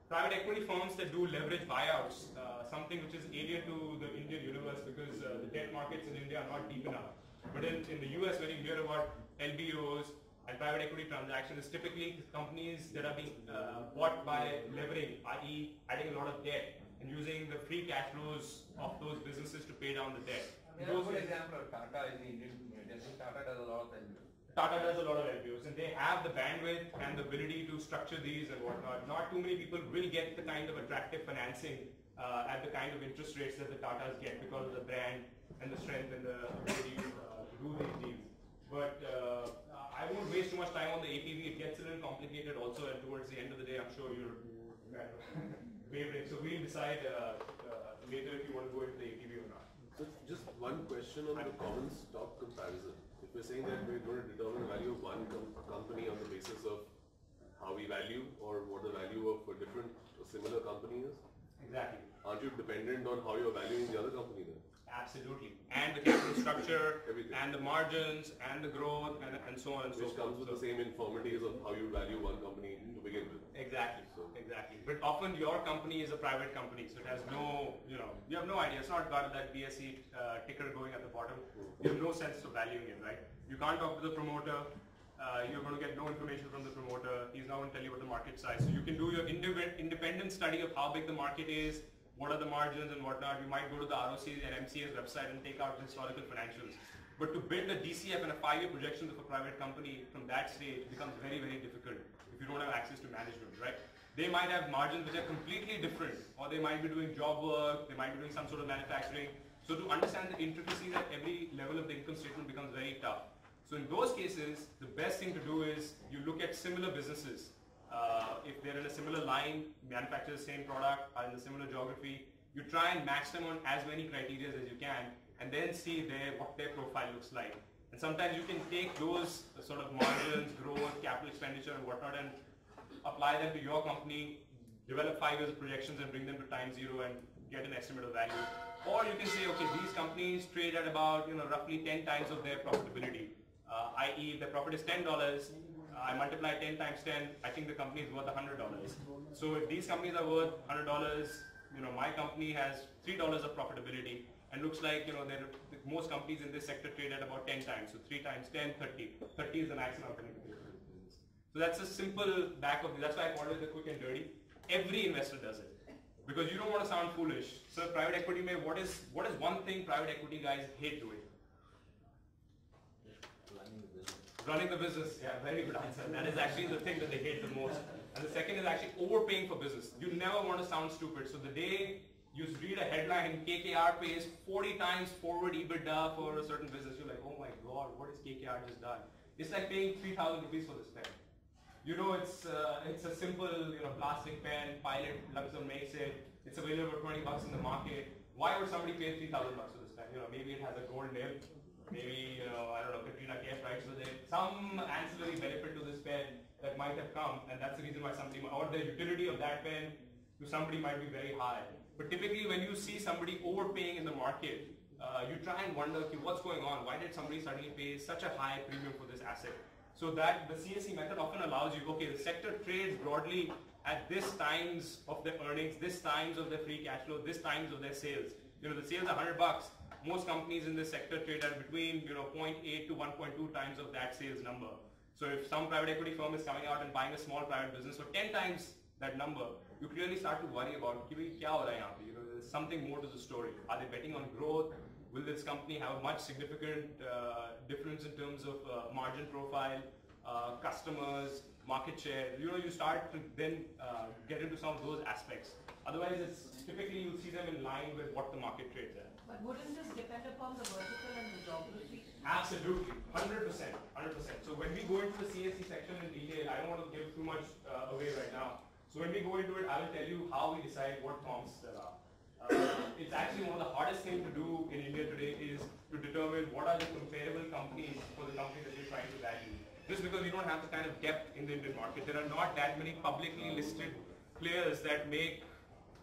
Private equity firms that do leverage buyouts, something which is alien to the Indian universe because the debt markets in India are not deep enough. But in the US, when you hear about LBOs and private equity transactions, it's typically companies that are being bought by leveraging, i.e. adding a lot of debt and using the free cash flows of those businesses to pay down the debt. A good example of Tata in the Indian community. I think Tata does a lot of LBOs. Tata does a lot of LBOs and they have the bandwidth and the ability to structure these and whatnot. Not too many people will get the kind of attractive financing at the kind of interest rates that the Tatas get because of the brand and the strength and the ability to do these deals. But I won't waste too much time on the APV. It gets a little complicated also, and towards the end of the day, I'm sure you're wavering. So we'll decide later if you want to go into the ATV or not. So just one question on the common stock comparison. If we're saying that we're going to determine the value of one company on the basis of how we value or what the value of a different or similar company is, Exactly. aren't you dependent on how you're valuing the other company then? Absolutely. And the capital structure, Everything. and the margins, and the growth, and so on and so Which forth. comes with the same infirmities of how you value one company to begin with. Exactly. So- Exactly. But often your company is a private company, so it has no, you have no idea. It's not got that BSE ticker going at the bottom. You have no sense of valuing it, right? You can't talk to the promoter. You're going to get no information from the promoter. He's not going to tell you what the market size. So you can do your independent study of how big the market is, what are the margins and whatnot. You might go to the ROC and MCA's website and take out the historical financials. But to build a DCF and a 5-year projection of a private company from that stage becomes very, very difficult if you don't have access to management, right? They might have margins which are completely different, or they might be doing job work, they might be doing some sort of manufacturing. So to understand the intricacies at every level of the income statement becomes very tough. So in those cases, the best thing to do is you look at similar businesses. If they're in a similar line, manufacture the same product, are in a similar geography, you try and match them on as many criteria as you can, and then see what their profile looks like. And sometimes you can take those sort of margins, growth, capital expenditure and whatnot and apply them to your company, develop 5 years of projections and bring them to time zero and get an estimate of value. Or you can say, okay, these companies trade at about roughly 10 times of their profitability. I.e., if the profit is $10, I multiply 10 times 10, I think the company is worth $100. So if these companies are worth $100, my company has $3 of profitability, and looks like most companies in this sector trade at about 10 times. So 3 times 10, 30. 30 is the maximum I can do. So that's a simple back of it. That's why I call it the quick and dirty. Every investor does it because you don't want to sound foolish. So private equity, what is one thing private equity guys hate doing? Running the business. Yeah, very good answer. That is actually the thing that they hate the most. And the second is actually overpaying for business. You never want to sound stupid. So the day you read a headline, KKR pays 40 times forward EBITDA for a certain business, you're like, oh my God, what has KKR just done? It's like paying 3,000 rupees for this pen. It's a simple plastic pen. Pilot Luxor makes it. It's available for 20 bucks in the market. Why would somebody pay 3,000 bucks for this pen? Maybe it has a gold nib. Maybe I don't know, Katrina Kaif writes with it. Some ancillary benefit to this pen that might have come, and that's the reason why somebody, or the utility of that pen to somebody might be very high. But typically, when you see somebody overpaying in the market, you try and wonder, okay, what's going on? Why did somebody suddenly pay such a high premium for this asset? So that the CSE method often allows you, okay, the sector trades broadly at this times of their earnings, this times of their free cash flow, this times of their sales. The sales are 100 bucks. Most companies in this sector trade at between 0.8 to 1.2 times of that sales number. So if some private equity firm is coming out and buying a small private business for 10 times that number, you clearly start to worry about, there's something more to the story. Are they betting on growth? Will this company have a much significant difference in terms of margin profile, customers, market share? You start to then get into some of those aspects. Otherwise, it's typically you'll see them in line with what the market trades at. But wouldn't this depend upon the vertical and the geography? Absolutely, 100%. So when we go into the CSE section in detail, I don't want to give too much away right now. So when we go into it, I will tell you how we decide what comps there are. It's actually one of the hardest things to do in India today is to determine what are the comparable companies for the company that you're trying to value. Just because we don't have the kind of depth in the Indian market. There are not that many publicly listed players that make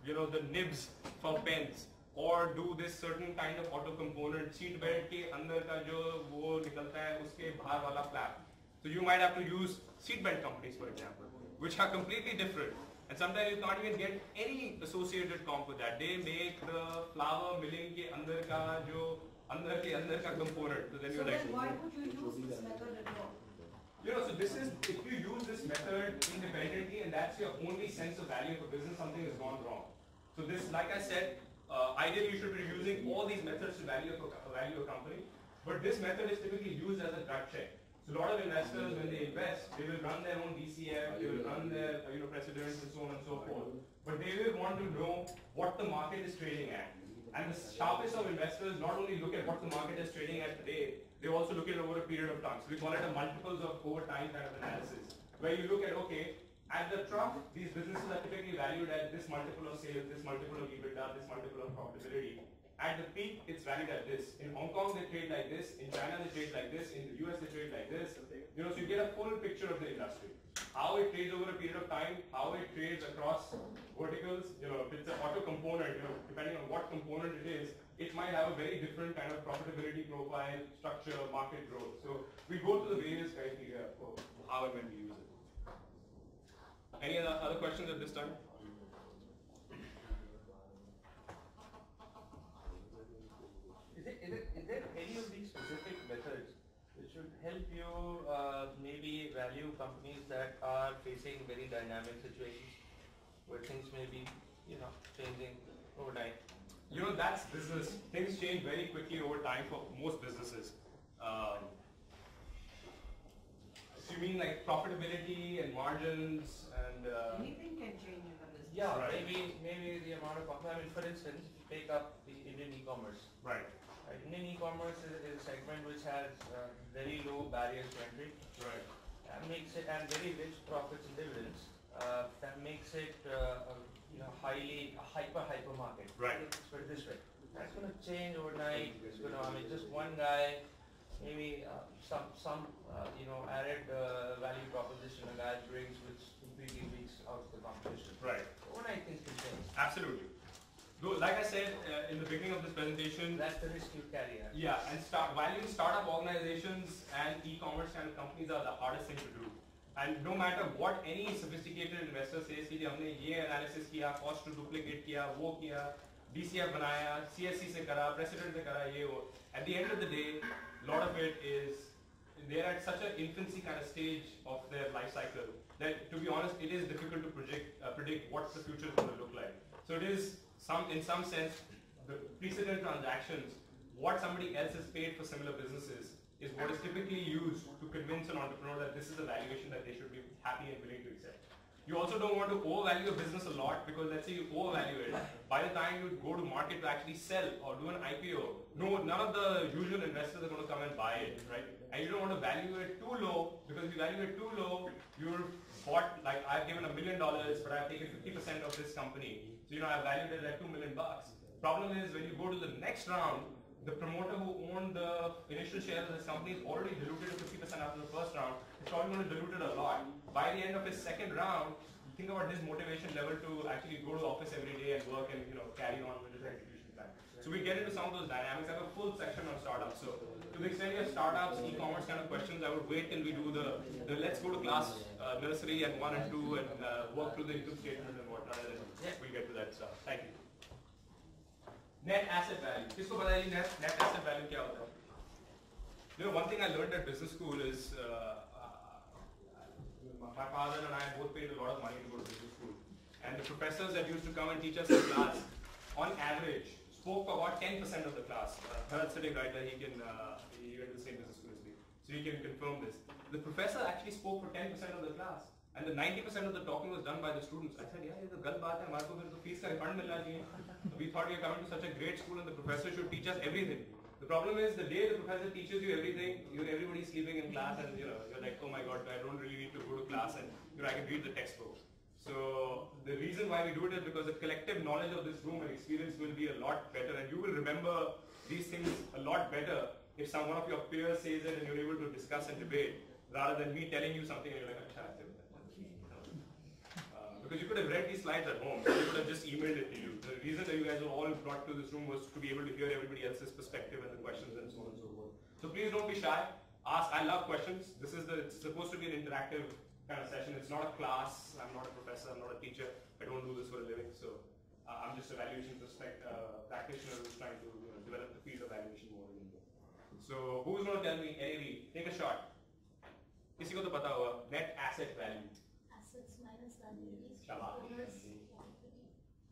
the nibs for pens or do this certain kind of auto component. Seat belt ke andar ka jo wo nikalta hai uske bahar wala flap. So you might have to use seat belt companies, for example, which are completely different. And sometimes you can't even get any associated comp with that. They make the flour milling ke andar ka jo andar ka component. So then you're like, then why would you use this method at all? So this is, if you use this method independently and that's your only sense of value of a business, something has gone wrong. So this, like I said, ideally you should be using all these methods to value a company, but this method is typically used as a gut check. So a lot of investors, when they invest, they will run their own DCF, they will run their precedents and so on and so forth. But they will want to know what the market is trading at. And the sharpest of investors not only look at what the market is trading at today, they also look at it over a period of time. So we call it a multiples of over time kind of analysis, where you look at, okay, At the trough, these businesses are typically valued at this multiple of sales, this multiple of EBITDA, this multiple of profitability. At the peak, it's valued at this. In Hong Kong, they trade like this. In China, they trade like this. In the US, they trade like this. You know, so you get a full picture of the industry. How it trades over a period of time, how it trades across verticals. You know, if it's an auto component, you know, depending on what component it is, it might have a very different kind of profitability profile, structure, market growth. So we go through the various criteria for how and when we use it. Any other questions at this time? Is there any of these specific methods which should help you maybe value companies that are facing very dynamic situations where things may be, you know, changing overnight? You know, that's business. Things change very quickly over time for most businesses. So you mean like profitability and margins and... Anything can change in the business. Yeah, right. maybe the amount of, I mean, for instance, if you take up the Indian e-commerce. Right. Indian e-commerce is a segment which has very low barriers to entry. Right. That makes it, and very rich profits and dividends. That makes it, you know, hyper market. Right. Let's put it this way. That's going to change overnight. It's going to, I mean, just one guy, maybe some you know, added value proposition a guy brings, which completely leaks out of the competition. Right. Overnight things can change. Absolutely. Though, like I said in the beginning of this presentation, That's the risk you carry. yeah, and valuing startup organizations and e-commerce kind of companies are the hardest thing to do. And no matter what any sophisticated investor says कि हमने ये analysis किया, cost to duplicate किया, वो किया, DCF बनाया, CSC से करा, precedent से करा, ये वो. At the end of the day, a lot of it is they're at such an infancy kind of stage of their life cycle that, to be honest, it is difficult to predict what the future is going to look like. So it is in some sense, the precedent transactions, what somebody else has paid for similar businesses is what is typically used to convince an entrepreneur that this is a valuation that they should be happy and willing to accept. You also don't want to overvalue a business a lot because let's say you overvalue it. By the time you go to market to actually sell or do an IPO, none of the usual investors are going to come and buy it, right? And you don't want to value it too low because if you value it too low, you're bought, like I've given $1 million, but I've taken 50% of this company. So, you know, I've valued it at $2 million. Problem is when you go to the next round, the promoter who owned the initial shares of this company is already diluted to 50% after the first round. It's probably going to dilute it a lot. By the end of his second round, think about his motivation level to actually go to the office every day and work and, you know, carry on with his execution plan. So we get into some of those dynamics. I have a full section on startups. So to the extent you have startups, e-commerce kind of questions, I would wait till we do the let's go to class nursery and 1 and 2 and work through the income statement and whatnot, and then we'll get to that stuff. Thank you. Net asset value. किसको पता है net asset value क्या होता है? You know, one thing I learned at business school is my father and I both paid a lot of money to go to business school, and the professors that used to come and teach us in class, on average, spoke for about 10% of the class. Bharat sitting right there, he went to the same business school as me, so he can confirm this. The professor actually spoke for 10% of the class. And the 90% of the talking was done by the students. I said, yeah, ये तो गलत बात है, हमारे को फिर तो fees का refund मिलना चाहिए. We thought we are coming to such a great school and the professor should teach us everything. The problem is the day the professor teaches you everything, everybody's sleeping in class and you're like, oh my god, I don't really need to go to class and I can read the textbook. So the reason why we do it is because the collective knowledge of this room and experience will be a lot better, and you will remember these things a lot better if one of your peers says it and you're able to discuss and debate, rather than me telling you something and you're like, अच्छा, because you could have read these slides at home, so they could have just emailed it to you. The reason that you guys were all brought to this room was to be able to hear everybody else's perspective and the questions and so on and so forth. So please don't be shy. Ask. I love questions. It's supposed to be an interactive kind of session. It's not a class. I'm not a professor. I'm not a teacher. I don't do this for a living. So I'm just a valuation practitioner who's trying to develop the field of valuation more and more. So who's going to tell me, Eddie, take a shot. किसी को तो पता होगा net asset value. Assets minus liabilities.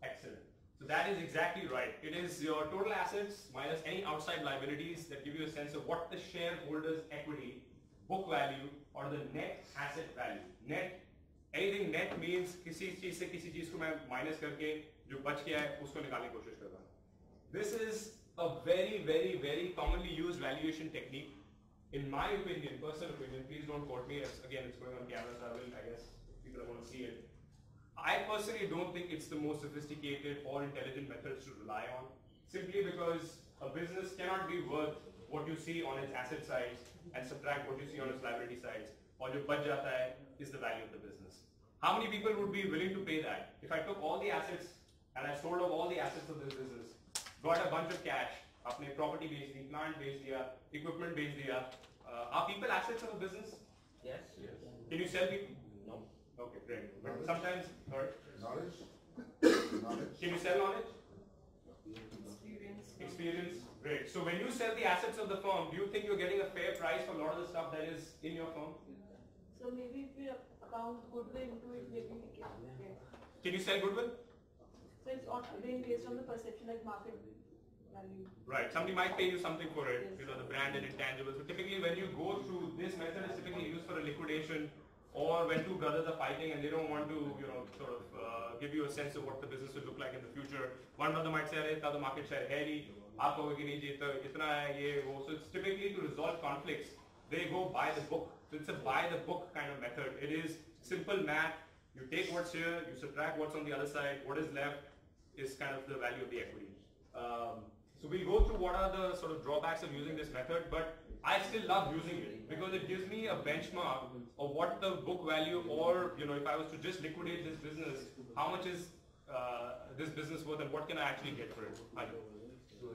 Excellent. So that is exactly right. It is your total assets minus any outside liabilities that give you a sense of what the shareholders' equity, book value, or the net asset value. Net, anything net means किसी चीज को मैं minus करके जो बच गया है उसको निकालने की कोशिश करता हूँ. This is a very, very, very commonly used valuation technique. In my opinion, personal opinion, please don't quote me. Again, it's going on camera, so I will, I guess, people are going to see it. I personally don't think it's the most sophisticated or intelligent methods to rely on, simply because a business cannot be worth what you see on its asset sides and subtract what you see on its liability sides. Or jo bach jata hai is the value of the business. How many people would be willing to pay that? If I took all the assets and I sold off all the assets of this business, got a bunch of cash, apne property बेच दी, plant बेच दिया, equipment बेच दिया, are people assets of a business? Yes. Can you sell people? No. Okay, great. But sometimes, Knowledge? can you sell knowledge? Experience. Experience, great. So when you sell the assets of the firm, do you think you're getting a fair price for a lot of the stuff that is in your firm? So maybe if we account goodwill into it, maybe we can. Yeah. Can you sell goodwill? So it's again based on the perception like market value. Right. Somebody might pay you something for it, you know, the brand and intangibles. So typically when you go through this method, is typically used for a liquidation, or when two brothers are fighting and they don't want to, you know, sort of give you a sense of what the business will look like in the future. One brother might say, "Hey, the market share है नहीं, आप कहोगे कि नहीं जीता, इतना है ये वो." So it's typically to resolve conflicts. They go by the book. So it's a by the book kind of method. It is simple math. You take what's here, you subtract what's on the other side. What is left is kind of the value of the equity. So we'll go through what are the sort of drawbacks of using this method, but I still love using it because it gives me a benchmark of what the book value, or you know, if I was to just liquidate this business, how much is this business worth and what can I actually get for it? So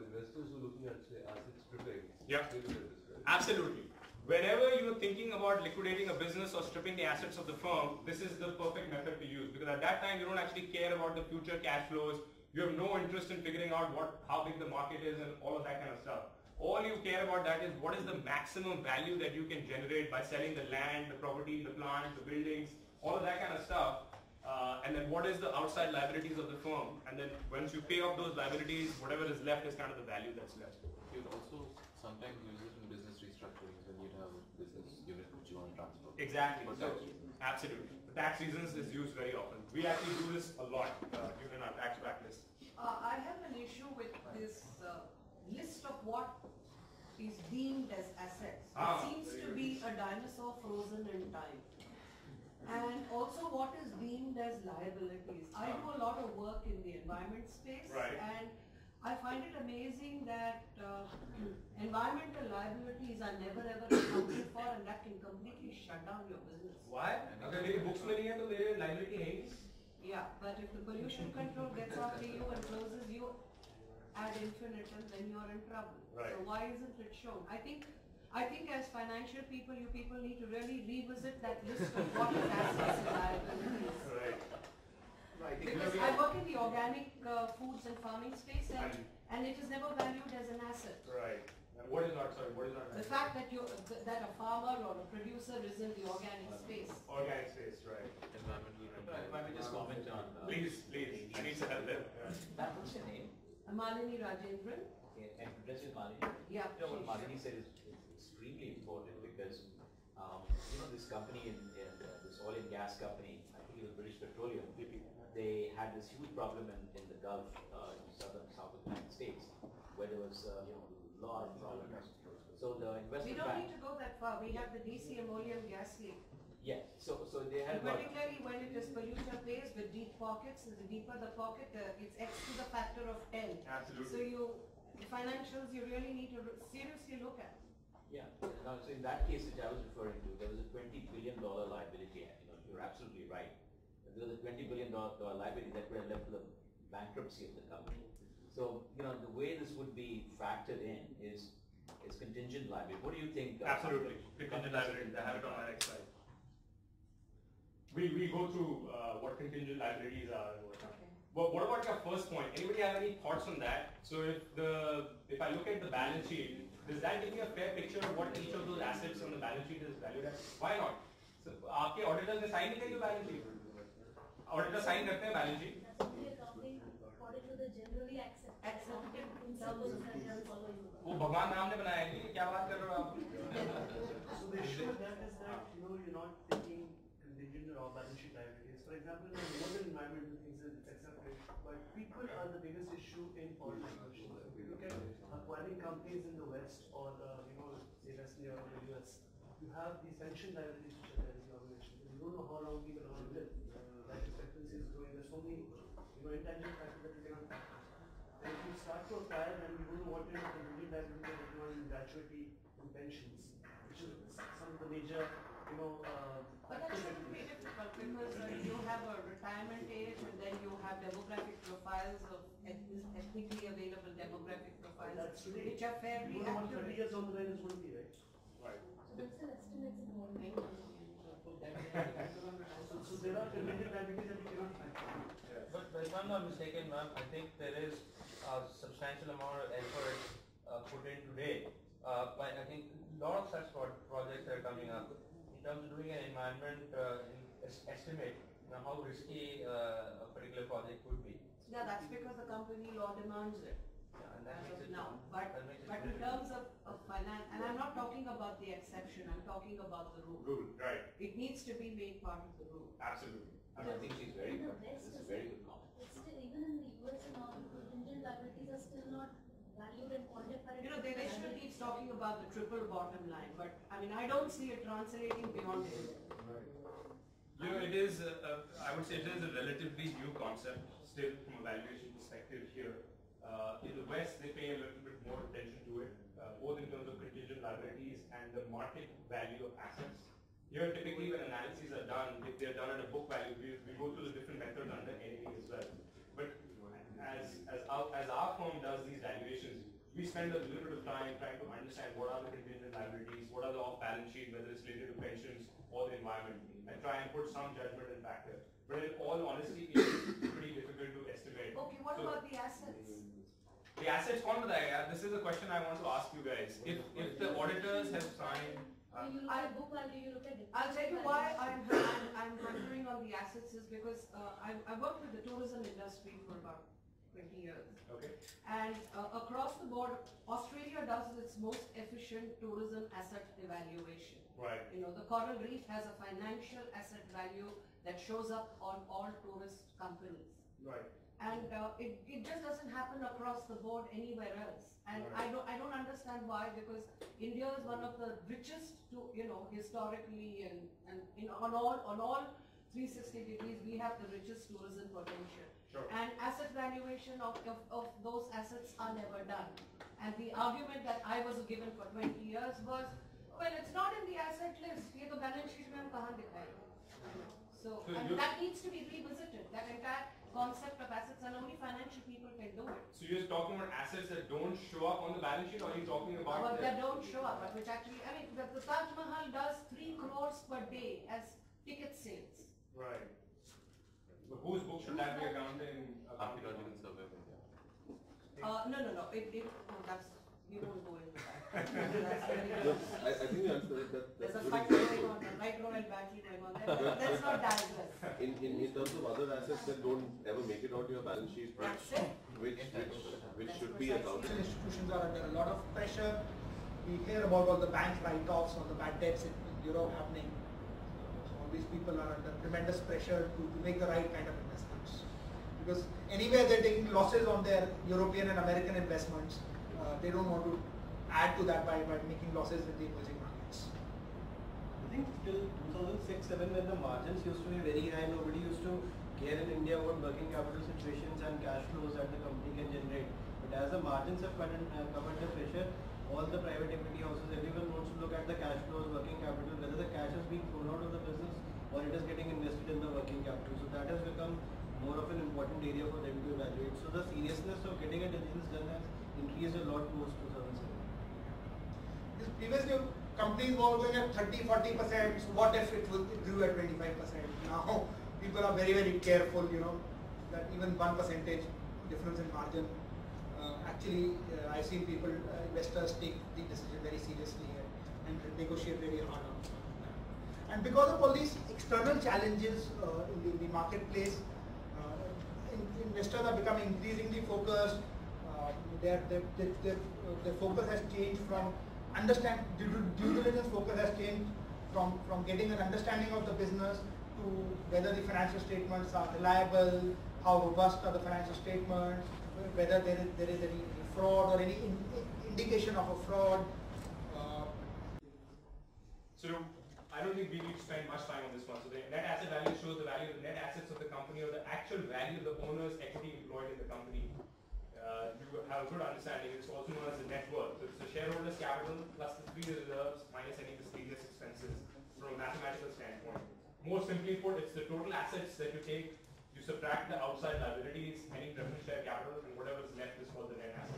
investors who are looking at say asset stripping, yeah, they look at this, right? Absolutely. Whenever you're thinking about liquidating a business or stripping the assets of the firm, this is the perfect method to use, because at that time you don't actually care about the future cash flows. You have no interest in figuring out how big the market is and all of that kind of stuff. All you care about that is what is the maximum value that you can generate by selling the land, the property, the plant, the buildings, all of that kind of stuff. And then what is the outside liabilities of the firm, and then once you pay off those liabilities, whatever is left is kind of the value that's left. You also sometimes use it in business restructuring when you have a business unit which you want to transfer. Exactly. So, absolutely. For tax reasons is used very often. We actually do this a lot in our tax practice. I have an issue with this list of what is deemed as assets. It seems to be a dinosaur frozen in time. And also what is deemed as liabilities. I do a lot of work in the environment space, right, and I find it amazing that environmental liabilities are never ever accounted for, and that can completely shut down your business. Why? अगर मेरी books में नहीं है तो मेरे liability है ही. Yeah, but if the pollution control gets after you and closes you ad infinitum, then you're in trouble. Right. So why isn't it shown? I think as financial people, you people need to really revisit that list of what is assets and liabilities. Right. Because I work in the organic foods and farming space, and it is never valued as an asset. Right. And what is not? Sorry, what is not? The fact that that a farmer or a producer is in the organic space. Organic space, right. Environmental. If I may just comment on. Please. I need some help there. What's your name? Malini Rajendran. Okay, and address is Malini. Yeah. You know, what Malini said is extremely important because you know, this company in this oil and gas company, I think it was British Petroleum. They had this huge problem in the Gulf, south of the United States, where there was you know, a lot of problems. So the investment We don't need to go that far. We have the DC ammonium gas leak. Yeah. So they had. And particularly when it is polluter pays with deep pockets, the deeper the pocket, it's X to the factor of 10. Absolutely. So the financials you really need to seriously look at. Yeah. Now, so in that case which I was referring to, there was a $20 billion liability. You know, you're absolutely right. There was a $20 billion liability that would have led to the bankruptcy of the company. So, you know, the way this would be factored in is contingent liability. What do you think? Absolutely. Contingent liability. I have it on my next slide. We go through what contingent liabilities are and whatnot. Okay. But what about your first point? Anybody have any thoughts on that? So if I look at the balance sheet, does that give me a fair picture of what each of those assets on the balance sheet is valued at? Why not? So, आपके auditors ने sign नहीं करी balance sheet? Auditor sign करते हैं balance sheet? Accounting according to the generally accepted principles that they are following. वो भगवान राम ने बनाया है क्या बात कर रहे हो आप? So the issue with that is that you're not taking contingent or balance sheet liabilities. For example, in the modern environmental things it's accepted, but people are the biggest issue in foreign acquisitions. If you look at acquiring companies in the West or say Western Europe or the US, you have these pension liabilities which are there in the organization. In don't know how long people are going to live. Life expectancy is growing. There's so many, intangible factors that you cannot factor. And if you start to acquire, then you don't know what kind of contingent liability that you want in gratuity and pensions, which is some of the major, But that shouldn't be difficult because you have a retirement age and then you have demographic profiles of ethnically available demographic profiles, which are fairly accurate. 30 years down the line is going to be, right? Right. So that's an estimate in one way. So there are contingent liabilities that you cannot factor. But if I'm not mistaken, ma'am, I think there is a substantial amount of effort put in today. I think a lot of such projects are coming up in terms of doing an environment estimate, how risky a particular project could be. Yeah, that's because the company law demands it. And that As makes of it, now, but in terms of finance, and I'm not talking about the exception, I'm talking about the rule. Rule, right. It needs to be made part of the rule. Absolutely. I think she's very good. This is a very good comment. It's still, even in the US and all, contingent liabilities are still not valued and quantified. Deveshwar keeps talking about the triple bottom line, but I don't see it translating beyond it. It is, I would say it is a relatively new concept still from a valuation perspective here. In the West, they pay a little bit more attention to it, both in terms of contingent liabilities and the market value of assets. Here, typically when analyses are done, if they are done at a book value, we go through the different methods under NAV as well. But as our firm does these valuations, we spend a little bit of time trying to understand what are the contingent liabilities, what are the off-balance sheet, whether it's related to pensions or the environment, and try and put some judgment and factor. But in all honesty, it is pretty difficult to estimate. Okay, what about the assets? The assets, this is a question I want to ask you guys. If the auditors have signed, you look at book value, you look at it. I'll tell you why I'm wondering on the assets is because I worked with the tourism industry for about 20 years. Okay. And across the board, Australia does its most efficient tourism asset evaluation. Right. The coral reef has a financial asset value that shows up on all tourist companies. Right. And it just doesn't happen across the board anywhere else. And right. I don't understand why, because India is one of the richest, historically and on all 360 degrees, we have the richest tourism potential. Sure. And asset valuation of those assets are never done. And the argument that I was given for 20 years was, well, it's not in the asset list. Ye to balance sheet mein hum kahan dikhayenge? So that needs to be revisited. That entire concept of assets, and only financial people can do it. So you're talking about assets that don't show up on the balance sheet, or are you talking about that don't show up, but which actually, the Taj Mahal does 3 crores per day as ticket sales. Right. So whose book should that be accounting? Archaeological survey. No. That's, you don't go into that. I think the answer is that there's a fight going on, a right row and battery going on. That's not diverse. In terms of other assets that don't ever make it onto your balance sheet, which should be accounted. Institutions are under a lot of pressure. We hear about all the bank write-offs or the bad debts in Europe happening. All these people are under tremendous pressure to make the right kind of investments. Because anyway they're taking losses on their European and American investments. They don't want to add to that by making losses in the emerging markets. I think till 2006-07 when the margins used to be very high, nobody used to care in India about working capital situations and cash flows that the company can generate. But as the margins have come under pressure, all the private equity houses, everyone wants to look at the cash flows, working capital, whether the cash is being flown out of the business or it is getting invested in the working capital. So that has become more of an important area for them to evaluate. So the seriousness of getting a diligence done has increased a lot post 2007. Because previously companies were going at 30-40%, so what if it grew at 25%? Now people are very, very careful, that even 1% difference in margin. Actually, I've seen people, investors take the decision very seriously and negotiate very hard on that. And because of all these external challenges in the marketplace, investors are becoming increasingly focused. Their focus has changed from due diligence focus has changed from getting an understanding of the business to whether the financial statements are reliable, how robust are the financial statements, whether there is any fraud or any indication of a fraud. So I don't think we need to spend much time on this one. So the net asset value shows the value of the net assets of the company or the actual value of the owner's equity employed in the company. You have a good understanding. It's also known as the net worth. So it's the shareholders' capital plus the free reserves minus any miscellaneous expenses from a mathematical standpoint. More simply put, it's the total assets that you take, you subtract the outside liabilities, any preference share capital, and whatever is left is called the net asset.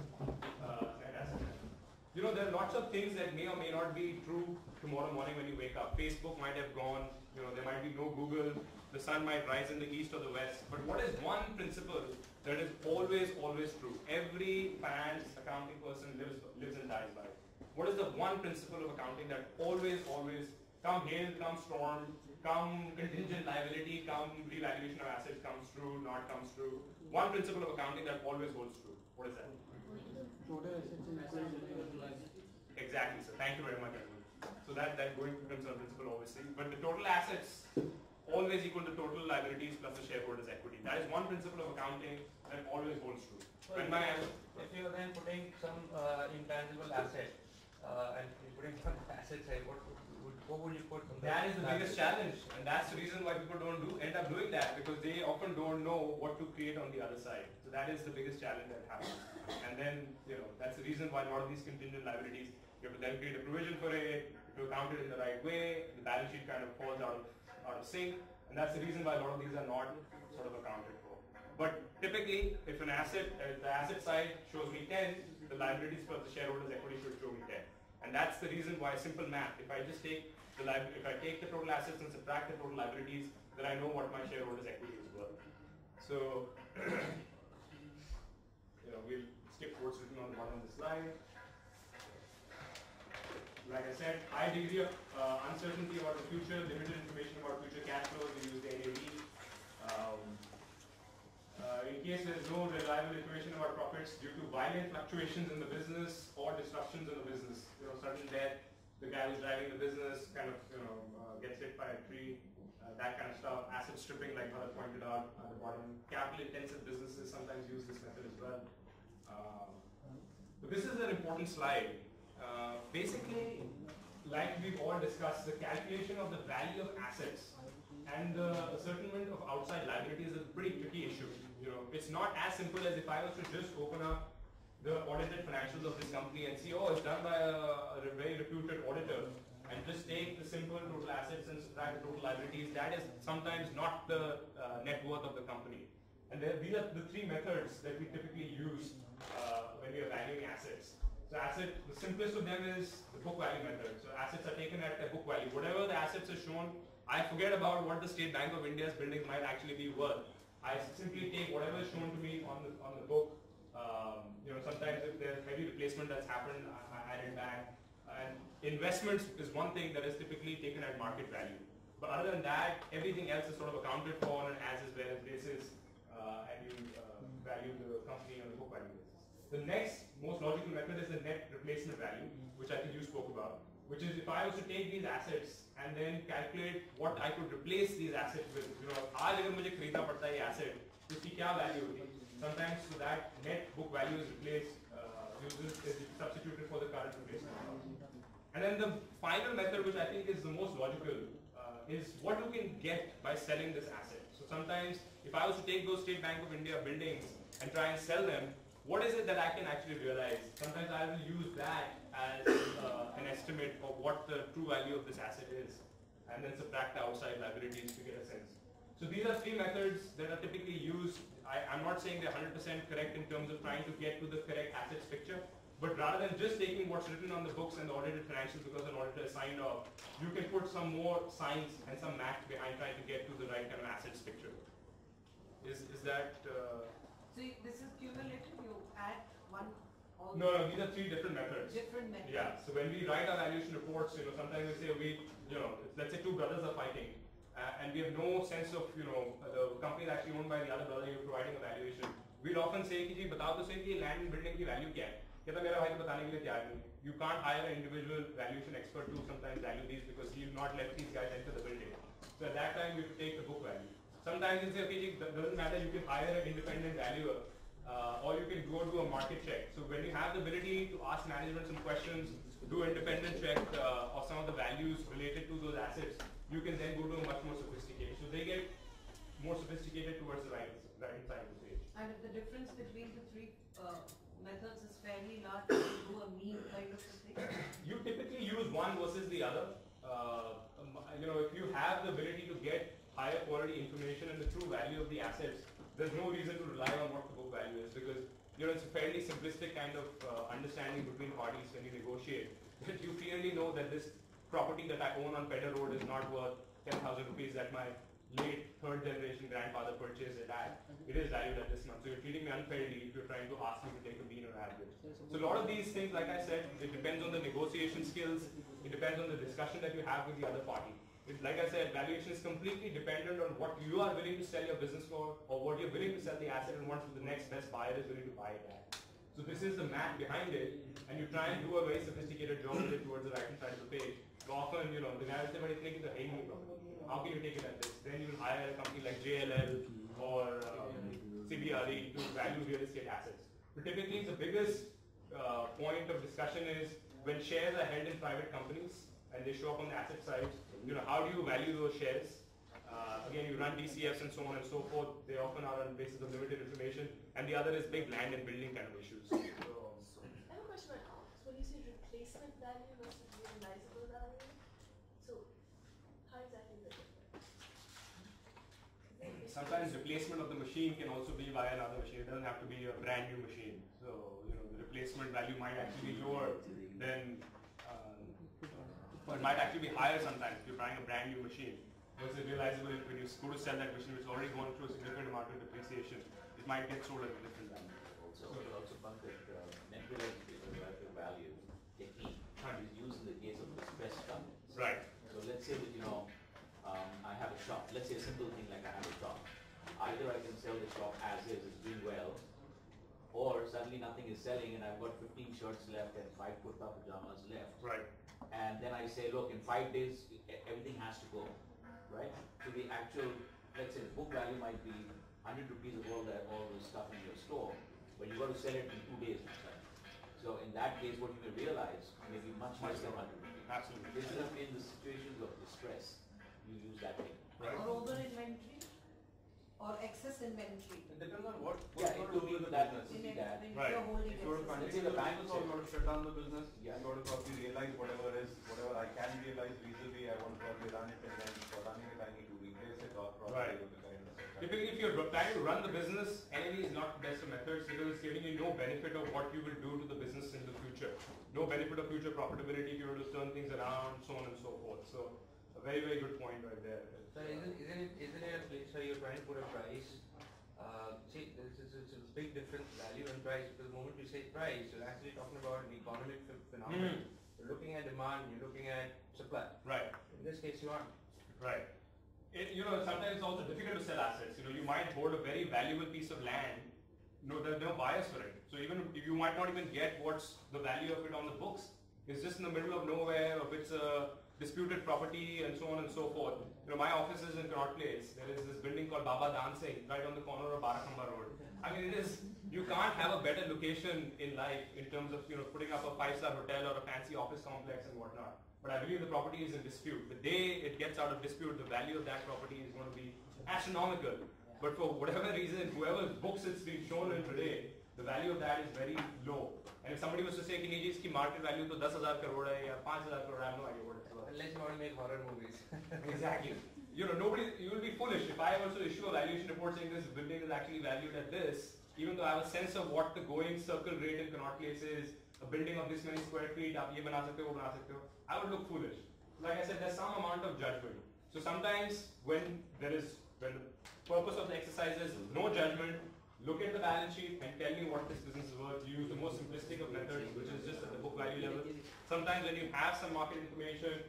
You know, there are lots of things that may or may not be true tomorrow morning when you wake up. Facebook might have gone, you know, there might be no Google, the sun might rise in the east or the west. But what is one principle that is always, always true? Every finance, accounting person lives and dies by. What is the one principle of accounting that always, come hail, come storm, come contingent liability, come revaluation of assets comes true, not comes true? One principle of accounting that always holds true. What is that? Exactly, sir. Thank you very much, everyone. So that going concern principle, obviously. But the total assets always equal to total liabilities plus the shareholders' equity. That is one principle of accounting that always holds true. So if you are then putting some intangible asset and putting some asset side, what would you put? That is the biggest challenge, and that's the reason why people don't end up doing that, because they often don't know what to create on the other side. So that is the biggest challenge that happens. And then, you know, that's the reason why a lot of these contingent liabilities, you have to then create a provision for it, to account it in the right way, the balance sheet kind of falls out of sync, and that's the reason why a lot of these are not sort of accounted for. But typically, if an asset, the asset side shows me 10, the liabilities plus the shareholders' equity should show me 10. And that's the reason why simple math, if I just take the total assets and subtract the total liabilities, then I know what my shareholders' equity is worth. So, you know, we'll skip what's written on the bottom of the slide. Like I said, high degree of uncertainty about the future, limited information about future cash flows, we use the NAV. In case there is no reliable information about profits due to violent fluctuations in the business or disruptions in the business, you know, sudden death, the guy who's driving the business kind of, you know, gets hit by a tree, that kind of stuff. Asset stripping, like Bharat pointed out at the bottom. Capital-intensive businesses sometimes use this method as well. But this is an important slide. Basically, like we've all discussed, the calculation of the value of assets and the ascertainment of outside liabilities is a pretty tricky issue. You know, it's not as simple as if I was to just open up the audited financials of this company and see, oh, it's done by a very reputed auditor, and just take the simple total assets and subtract the total liabilities. That is sometimes not the net worth of the company. And these are the three methods that we typically use when we are valuing assets. So the simplest of them is the book value method. So assets are taken at their book value. Whatever the assets are shown, I forget about what the State Bank of India's buildings might actually be worth. I simply take whatever is shown to me on the book. You know, sometimes if there's heavy replacement that's happened, I add it back. And investments is one thing that is typically taken at market value. But other than that, everything else is sort of accounted for on an as-is, where-is basis, and you value the company on the book value basis. The next most logical method is the net replacement value, which I think you spoke about, which is if I was to take these assets and then calculate what I could replace these assets with. You know, आज अगर मुझे खरीदना पड़ता है ये asset, तो उसकी क्या value होगी? Sometimes so that net book value is replaced, is substituted for the current replacement value. And then the final method, which I think is the most logical, is what you can get by selling this asset. So sometimes, if I was to take those State Bank of India buildings and try and sell them, what is it that I can actually realize? Sometimes I will use that as an estimate of what the true value of this asset is, and then subtract the outside liabilities to get a sense. So these are three methods that are typically used. I'm not saying they're 100% correct in terms of trying to get to the correct assets picture, but rather than just taking what's written on the books and the audited financials because an auditor is signed off, you can put some more science and some math behind trying to get to the right kind of assets picture. Is that... See, this is cumulative, you add one... No, these are three different methods. Different methods. Yeah, so when we write our valuation reports, sometimes we say let's say two brothers are fighting, and we have no sense of, the company is actually owned by the other brother, you're providing a valuation. We'll often say, कि जी बताओ तो सही कि land and building की value क्या है? कहता मेरा भाई तो बताने के लिए तैयार नहीं. You can't hire an individual valuation expert to sometimes value these because he'll not let these guys enter the building. So at that time, we have to take the book value. Sometimes you say, okay, it doesn't matter, you can hire an independent valuer, or you can go do a market check. So when you have the ability to ask management some questions, do independent check of some of the values related to those assets, between the three methods is fairly large? You do a mean kind of a thing? You typically use one versus the other. If you have the ability to get higher quality information and the true value of the assets, there's no reason to rely on what the book value is, because it's a fairly simplistic kind of understanding between parties when you negotiate. You clearly know that this property that I own on Pedder Road is not worth 10,000 rupees that my late third generation grandfather purchased it at. It is valued at this much. So you're treating me unfairly if you're trying to ask me to take a mean or average. So a lot of these things, like I said, it depends on the negotiation skills. It depends on the discussion that you have with the other party. Like I said, valuation is completely dependent on what you are willing to sell your business for, or what you're willing to sell the asset and what the next best buyer is willing to buy it at. So this is the math behind it, and you try and do a very sophisticated job with it towards the right-hand side of the page. So often, the guy will say, but it's making the how can you take it at this? Then you'll hire a company like JLL or CBRE to value real estate assets. But typically, the biggest point of discussion is when shares are held in private companies and they show up on the asset side, how do you value those shares? Again, you run DCFs and so on and so forth. They often are on the basis of limited information. And the other is big land and building kind of issues. I have a question about cost. When you say replacement value versus realizable value, so how exactly is that different? Sometimes replacement of the machine can also be via another machine. It doesn't have to be a brand new machine. So, the replacement value might actually be lower than, it might actually be higher sometimes if you're buying a brand new machine. Versus realizable, when you go to sell that machine, which is already going through a significant amount of depreciation, it might get sold at a different value. Also Pankaj, net realizable value technique is used in the case of distressed companies. Right. So let's say that, I have a shop. Let's say a simple thing like I have a shop. Either I can sell the shop as is, it's doing well, or suddenly nothing is selling and I've got 15 shirts left and 5 kurta pajamas left. Right. And then I say, look, in 5 days, everything has to go. Right? So the actual, let's say the book value might be 100 rupees of all the stuff in your store, but you've got to sell it in 2 days. So in that case, what you may realize may be much less than 100 rupees. Absolutely. This is in the situations of distress, you use that thing. Right. Or over inventory? Or excess inventory? It depends on what Yeah, it could be that. Right. If you want to Let's say continue the the bank business or you want to shut down the business, Yeah. you want to probably realize whatever I can realize reasonably, I want to probably run it, and then for running it I need to replace it or probably Right. with the kind of stuff. Typically, if you're trying to run the business, NAV is not the best of methods because it's giving you no benefit of what you will do to the business in the future. No benefit of future profitability if you were to turn things around, so on and so forth. So, a very, very good point right there. So isn't it a place where you're trying to put a price? See, it's a big difference, value and price, because the moment you say price, you're actually talking about an economic phenomenon. You're looking at demand, you're looking at supply. Right. In this case, you aren't. Right. Sometimes it's also difficult to sell assets. You might hold a very valuable piece of land. There are no buyers for it. So even you might not even get what's the value of it on the books. It's just in the middle of nowhere, or it's a disputed property, and so on and so forth. My office is in Connaught Place. There is this building called Baba Dancing right on the corner of Barakhamba Road. I mean, you can't have a better location in life in terms of putting up a 5-star hotel or a fancy office complex and whatnot. But I believe the property is in dispute. The day it gets out of dispute, the value of that property is going to be astronomical. But for whatever reason, whoever's books it's being shown in today, the value of that is very low. And if somebody was to say, Niji, iski market value to 10,000 crore hai ya 5,000 crore, I have no idea what it's worth. Unless you want to make horror movies. Exactly. You will be foolish. If I also issue a valuation report saying this building is actually valued at this, even though I have a sense of what the going circle rate in Connaught Place is, a building of this many square feet, aap ye bana sakte ho, I would look foolish. Like I said, there's some amount of judgment. So sometimes when the purpose of the exercise is no judgment, look at the balance sheet and tell me what this business is worth. Use the most simplistic of methods, which is just at the book value level. Sometimes when you have some market information,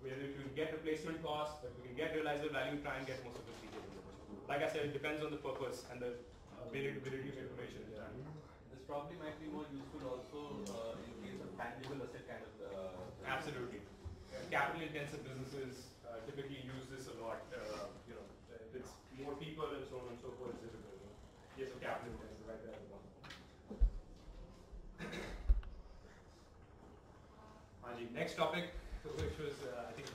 whether you can get replacement cost, if you can get realizable value, try and get more sophisticated. Like I said, it depends on the purpose and the availability of information. This probably might be more useful also in case of tangible asset kind of. Absolutely. Capital intensive businesses typically use this a lot. If it's more people and so on and so forth, it's difficult. Yes, of capital intensive right there at the bottom. Next topic, which was I think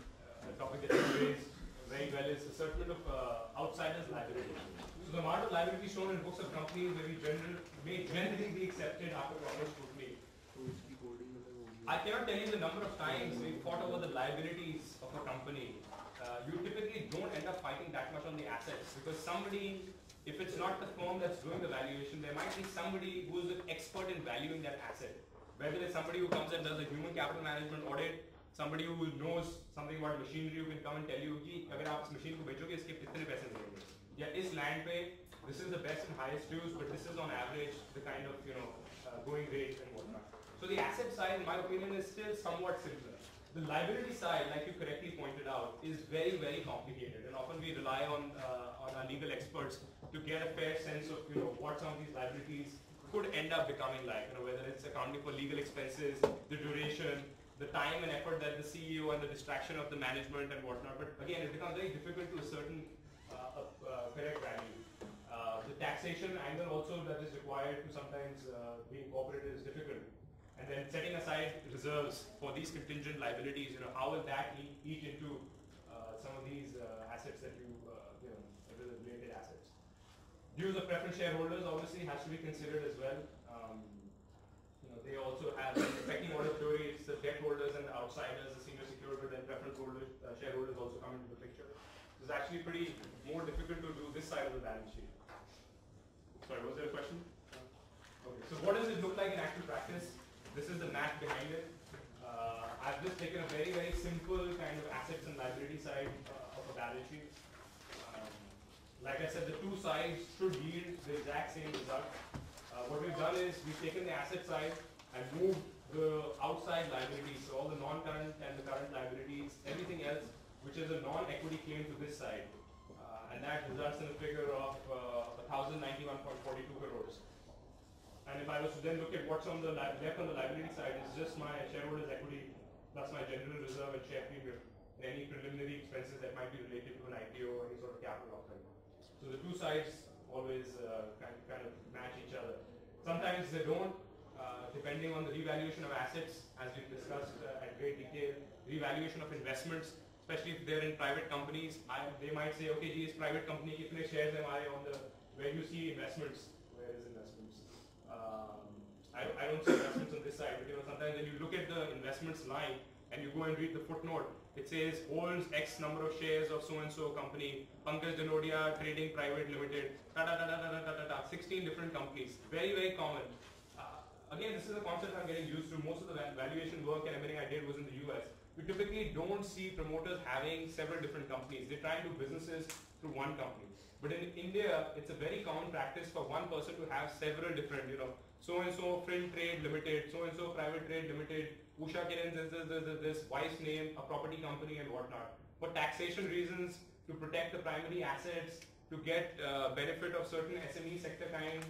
a topic that you raised very well, is the settlement of outsiders' liability. So the amount of liability shown in books of companies may be may generally be accepted after proper scrutiny. I cannot tell you the number of times we fought over the liabilities of a company. You typically don't end up fighting that much on the assets because somebody, if it's not the firm that's doing the valuation, there might be somebody who is an expert in valuing that asset. Whether it's somebody who comes and does a human capital management audit, somebody who knows something about machinery who can come and tell you कि अगर आप इस machine को बेचोगे इसके कितने पैसे मिलेंगे या इस land पे this is the best and highest use but this is on average the kind of going rate and whatnot. So the asset side in my opinion is still somewhat simpler. The liability side, like you correctly pointed out, is very, very complicated, and often we rely on our legal experts to get a fair sense of what some of these liabilities could end up becoming like. Whether it's accounting for legal expenses, the duration, the time and effort that the CEO and the distraction of the management and whatnot. But again, it becomes very difficult to ascertain correct value. The taxation angle also that is required to sometimes be incorporated is difficult. And then setting aside reserves for these contingent liabilities, how will that eat into some of these assets that related assets? Dues of preference shareholders obviously has to be considered as well. They also have, in the pecking order theory, it's the debt holders and the outsiders, the senior secured, but then preference holders, shareholders also come into the picture. It's actually pretty more difficult to do this side of the balance sheet. Sorry, was there a question? Okay, so what does it look like in actual practice? This is the math behind it. I've just taken a very, very simple kind of assets and liability side of a balance sheet. Like I said, the two sides should yield the exact same result. What we've done is we've taken the asset side and moved the outside liabilities, so all the non-current and the current liabilities, everything else which is a non-equity claim to this side. And that results in a figure of 1,091.42 crores. And if I was to then look at what's on the left on the liability side, it's just my shareholders' equity plus my general reserve and share premium and any preliminary expenses that might be related to an IPO or any sort of capital offering. So the two sides always kind of match each other. Sometimes they don't, depending on the revaluation of assets, as we've discussed at great detail, revaluation of investments, especially if they're in private companies. They might say, okay, this private company, kitne shares am I on where you see investments? Where is investments? I don't see investments on this side, but sometimes when you look at the investments line and you go and read the footnote, it says holds X number of shares of so-and-so company, Pankaj Dinodia Trading Private Limited, 16 different companies. Very, very common. Again, this is a concept I'm getting used to. Most of the valuation work and everything I did was in the US. We typically don't see promoters having several different companies. They try and do businesses through one company. But in India, it's a very common practice for one person to have several different, so-and-so Print Trade Limited, so-and-so Private Trade Limited, Usha Kiran, this wife's name, a property company and whatnot. For taxation reasons, to protect the primary assets, to get benefit of certain SME sector kind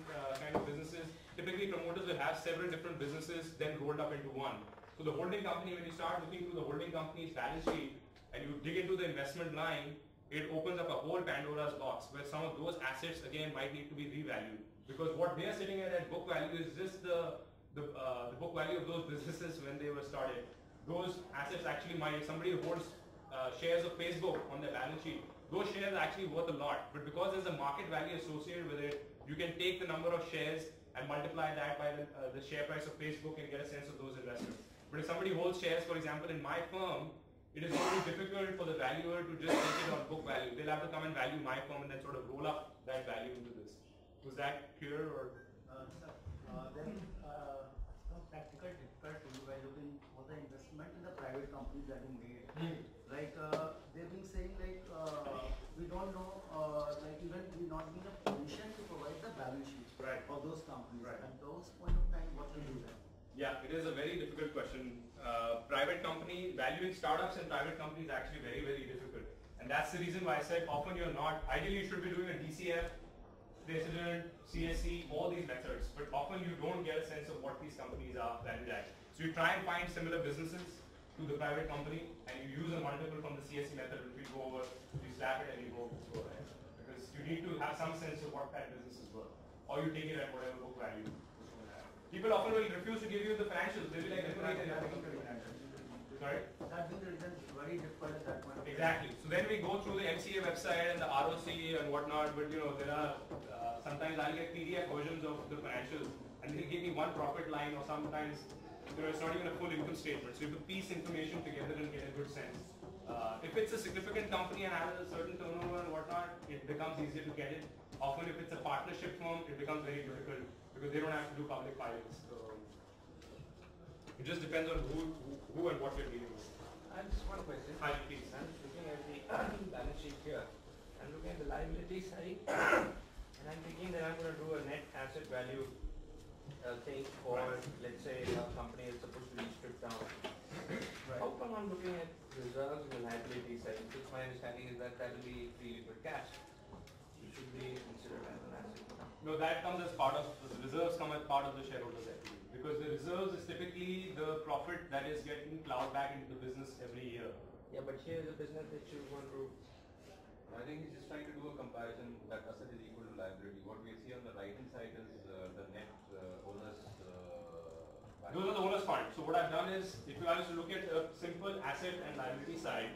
of businesses, typically promoters will have several different businesses then rolled up into one. So the holding company, when you start looking through the holding company's balance sheet and you dig into the investment line, it opens up a whole Pandora's box where some of those assets again might need to be revalued. Because what they are sitting at book value is just the book value of those businesses when they were started. Those assets actually might, if somebody holds shares of Facebook on their balance sheet, those shares are actually worth a lot. But because there's a market value associated with it, you can take the number of shares and multiply that by the share price of Facebook and get a sense of those investments. But if somebody holds shares, for example, in my firm, it is very difficult for the valuer to just take it on book value. They'll have to come and value my firm and then sort of roll up that value into this. Was that clear or? Sir, then some practical difficult to you by looking for the investment in the private companies that you made. Like they've been saying like we don't know like even we not be in a position to provide the balance sheet of those companies. At those point of time, what to do then? Yeah, it is a very difficult question. Private company, valuing startups and private companies is actually very, very difficult. And that's the reason why I said often you're not, ideally you should be doing a DCF, precedent, CSE, all these methods, but often you don't get a sense of what these companies are valued at. So you try and find similar businesses to the private company and you use a multiple from the CSE method which we go over, you slap it and you go ahead. Because you need to have some sense of what that business is worth. Or you take it at whatever book value. People often will refuse to give you the financials. They'll be like, sorry? That being the reason why very difficult at that point. Exactly. So then we go through the MCA website and the ROC and whatnot, but you know, there are, sometimes I'll get PDF versions of the financials and they'll give me one profit line, or sometimes, you know, it's not even a full income statement. So you have to piece information together and get a good sense. If it's a significant company and has a certain turnover and whatnot, it becomes easier to get it. Often if it's a partnership firm, it becomes very difficult because they don't have to do public filings. So it just depends on who and what you're dealing with. I have just one question. Hi, please. I'm just looking at the balance sheet here. I'm looking at the liability side and I'm thinking that I'm going to do a net asset value thing for, let's say, a company is supposed to be stripped down. How come I'm looking at reserves and the liability side? Because my understanding is that that will be free liquid cash. It should be considered as an asset. No, that comes as part of, the reserves come as part of the shareholders' equity. Because the reserves is typically the profit that is getting plowed back into the business every year. Yeah, but here is a business that you want to... I think he's just trying to do a comparison that asset is equal to liability. What we see on the right hand side is the net owner's value. Those are the owner's funds. So what I've done is, if you guys look at a simple asset and liability side,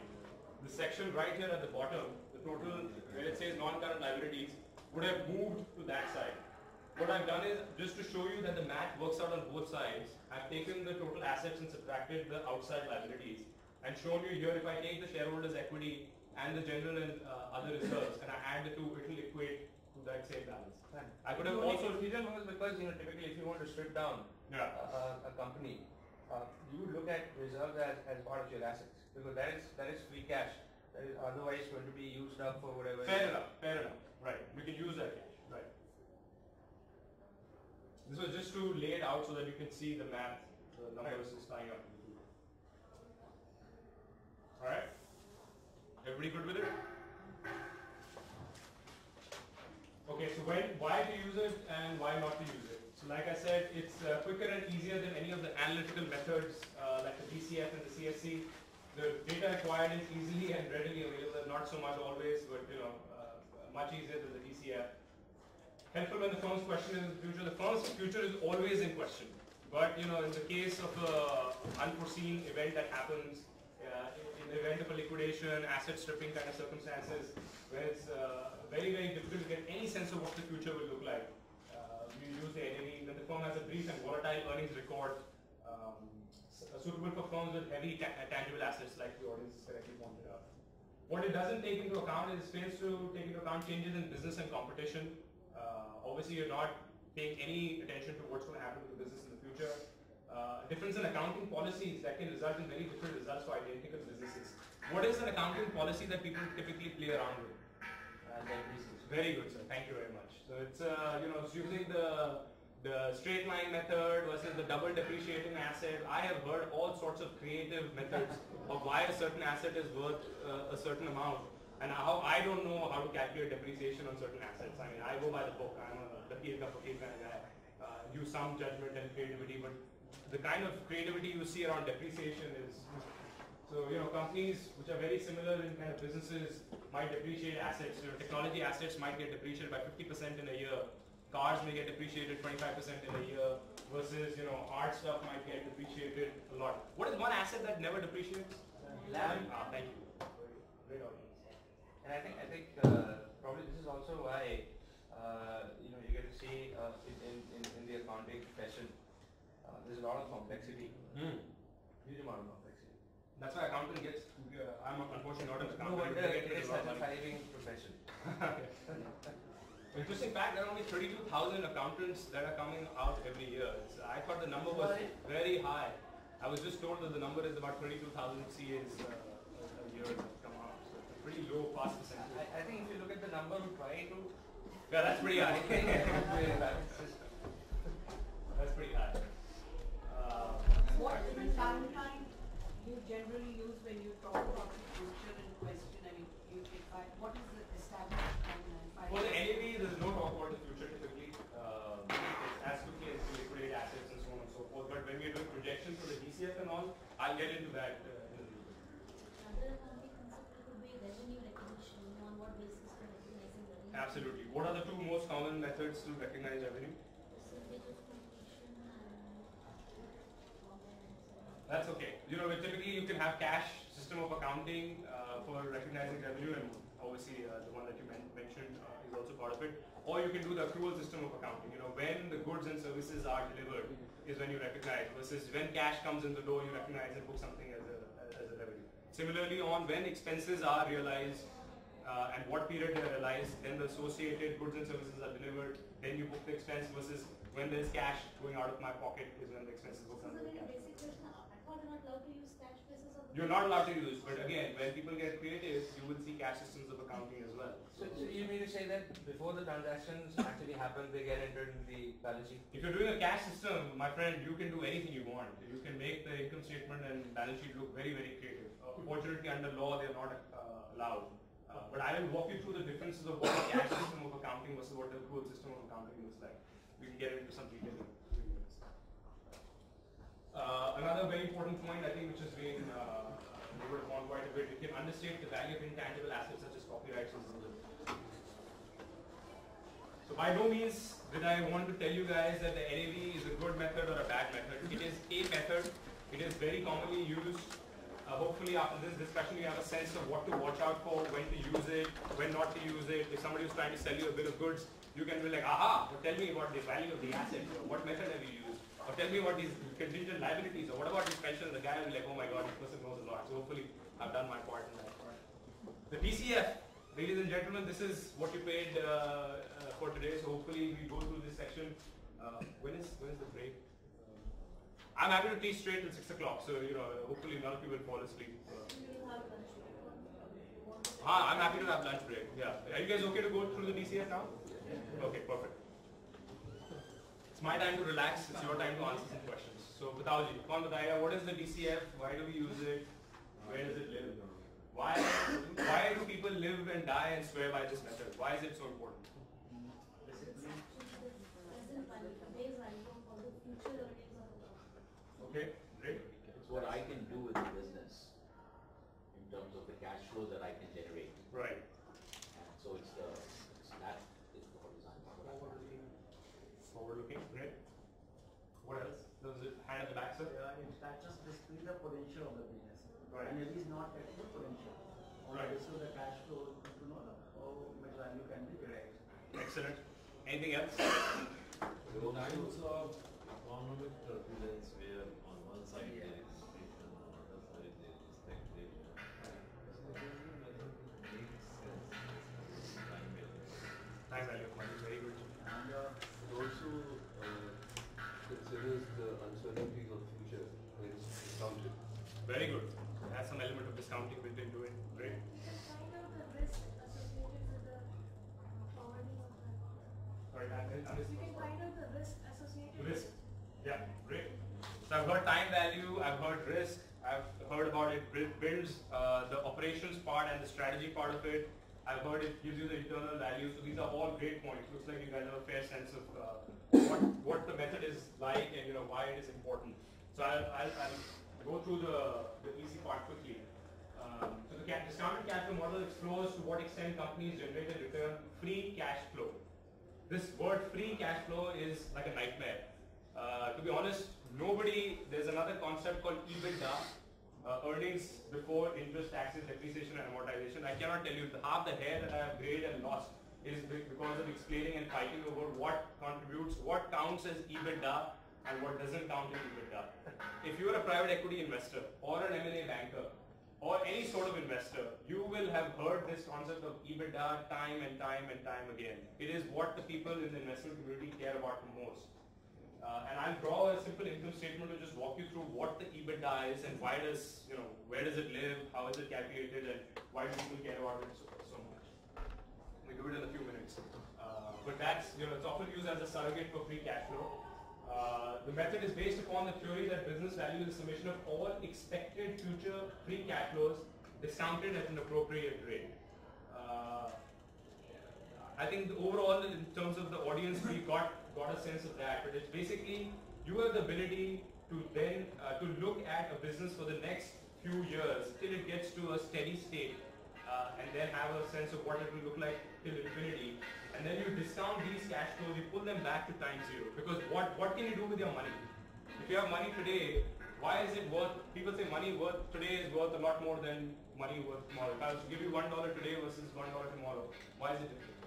the section right here at the bottom, the total, where it says non-current liabilities, would have moved to that side. What I've done is, just to show you that the math works out on both sides, I've taken the total assets and subtracted the outside liabilities, and shown you here, if I take the shareholders' equity and the general and other reserves, and I add the two, it will equate to that same balance. I could have also... The reason was because, you know, typically if you want to strip down a company, you would look at reserves as part of your assets, because that is free cash. That is otherwise going to be used up for whatever... Fair enough. Right. We can use that cash. Right. This was just to lay it out so that you can see the math, the numbers is tying up. Alright? Everybody good with it? Okay, so why to use it and why not to use it? So like I said, it's quicker and easier than any of the analytical methods like the DCF and the CFC. The data acquired is easily and readily available, not so much always, but you know, much easier than the DCF. Helpful when the firm's question is in the future. The firm's future is always in question. But you know, in the case of an unforeseen event that happens, in the event of a liquidation, asset stripping kind of circumstances, where it's very, very difficult to get any sense of what the future will look like. We use the NAV, when the firm has a brief and volatile earnings record, suitable for firms with heavy tangible assets, like the audience correctly pointed out. What it doesn't take into account is fails to take into account changes in business and competition. Obviously, you're not paying any attention to what's going to happen to the business in the future. Difference in accounting policies that can result in very different results for identical businesses. What is an accounting policy that people typically play around with? Very good, sir. Thank you very much. So it's you know, it's using the straight line method versus the double depreciating asset. I have heard all sorts of creative methods of why a certain asset is worth a certain amount, and how I don't know how to calculate depreciation on certain assets. I mean, I go by the book. I'm a lucky cup of tea kind of guy. Use some judgment and creativity, but the kind of creativity you see around depreciation is, so you know, companies which are very similar in kind of businesses might depreciate assets. You know, technology assets might get depreciated by 50% in a year. Cars may get depreciated 25% in a year, versus you know, art stuff might get depreciated a lot. What is one asset that never depreciates? Land. Thank you. Great audience. And I think probably this is also why you know, you get to see in the accounting profession there's a lot of complexity, huge amount of complexity. That's why accountant gets. I'm unfortunately not an accountant. No wonder it is such a thriving profession. Interesting fact, there are only 32,000 accountants that are coming out every year. I thought the number was very high. I was just told that the number is about 32,000 CAs a year that come out. So it's a pretty low pass percentage. I think if you look at the number who try to... Yeah, that's pretty high. That's pretty high. What timeline you generally use when you talk about the future in question? I mean, what is the established timeline? For the NAV, there's no talk about the future typically. It's as quickly as you liquidate assets and so on and so forth. But when we're doing projections for the DCF and all, I'll get into that in a little bit. Another accounting concept could be revenue recognition. On what basis for recognizing revenue? Absolutely. What are the two most common methods to recognize revenue? Percentage of completion and That's okay. You know, typically you can have cash system system of accounting for recognizing revenue, and obviously the one that you mentioned is also part of it. Or you can do the accrual system of accounting. You know, when the goods and services are delivered is when you recognize, versus when cash comes in the door, you recognize and book something as a revenue. Similarly, on when expenses are realized and what period they are realized, then the associated goods and services are delivered, then you book the expense, versus when there's cash going out of my pocket is when the expenses book under the cash. Basic question, I thought you're not allowed to use cash basis of the You're not allowed to use, but again, when people get creative, you will see cash systems of accounting as well. So you mean to say that before the transactions actually happen, they get entered in the balance sheet? If you're doing a cash system, my friend, you can do anything you want. You can make the income statement and balance sheet look very, very creative. Fortunately, under law, they're not allowed. But I will walk you through the differences of what the cash system of accounting versus what the accrual system of accounting looks like. We can get into some detail in 3 minutes. Another very important point, I think, which has been noted upon quite a bit, you can understate the value of intangible assets such as copyrights and rules. So by no means did I want to tell you guys that the NAV is a good method or a bad method. It is a method. It is very commonly used. Hopefully after this discussion you have a sense of what to watch out for, when to use it, when not to use it. If somebody is trying to sell you a bit of goods, you can be like, aha, but tell me about the value of the asset, or what method have you used, or tell me what these contingent liabilities, or what about these pensions. The guy will be like, oh my god, this person knows a lot. So hopefully I've done my part in that part. The DCF, ladies and gentlemen, this is what you paid for today. So hopefully we go through this section. When is the break? I'm happy to teach straight till 6 o'clock, so hopefully none of you will fall asleep. I'm happy to have lunch break. Yeah. Are you guys okay to go through the DCF now? Okay, perfect. It's my time to relax. It's your time to answer some questions. So, Batauji, what is the DCF? Why do we use it? Where does it live? Why do people live and die and swear by this method? Why is it so important? Okay, great. It's what I can do with the business in terms of the cash flow that I can generate. Right. And so that is the horizon. Forward-looking, great. What else? There was a hand at the back, sir? It captures basically the potential of the business. Right. And it is not at the potential. Right. So the cash flow to know how much value can be derived. Excellent. Anything else? Times of economic turbulence where on one side there is inflation, on the other side there is stagflation. So this method makes sense. Time value. Time value of money, very good. And it also considers the uncertainties of future when it's discounted. Very good. It has some element of discounting built into it. Great. Sorry, You can find out the risk associated with risk. Yeah, great. So I've heard time value, I've heard risk, I've heard about it builds the operations part and the strategy part of it. I've heard it gives you the internal value. So these are all great points. Looks like you guys have a fair sense of what the method is like and why it is important. So I'll go through the easy part quickly. So the discounted cash flow model explores to what extent companies generate and return free cash flow. This word free cash flow is like a nightmare. To be honest, there's another concept called EBITDA, earnings before interest, taxes, depreciation and amortization. I cannot tell you, half the hair that I have grayed and lost is because of explaining and fighting over what counts as EBITDA and what doesn't count as EBITDA. If you are a private equity investor or an M&A banker, or any sort of investor, you will have heard this concept of EBITDA time and time and time again. It is what the people in the investment community care about the most. And I'll draw a simple income statement to just walk you through what the EBITDA is and why where does it live, how is it calculated, and why do people care about it so much. We'll do it in a few minutes. But that's, it's often used as a surrogate for free cash flow. The method is based upon the theory that business value is the summation of all expected future free cash flows discounted at an appropriate rate. I think overall, in terms of the audience, we got a sense of that. But it's basically you have the ability to then to look at a business for the next few years till it gets to a steady state, and then have a sense of what it will look like till infinity. And then you discount these cash flows, you pull them back to time zero. Because what can you do with your money? If you have money today, Why is it worth, people say money worth today is worth a lot more than money worth tomorrow. If I was to give you $1 today versus $1 tomorrow, why is it different?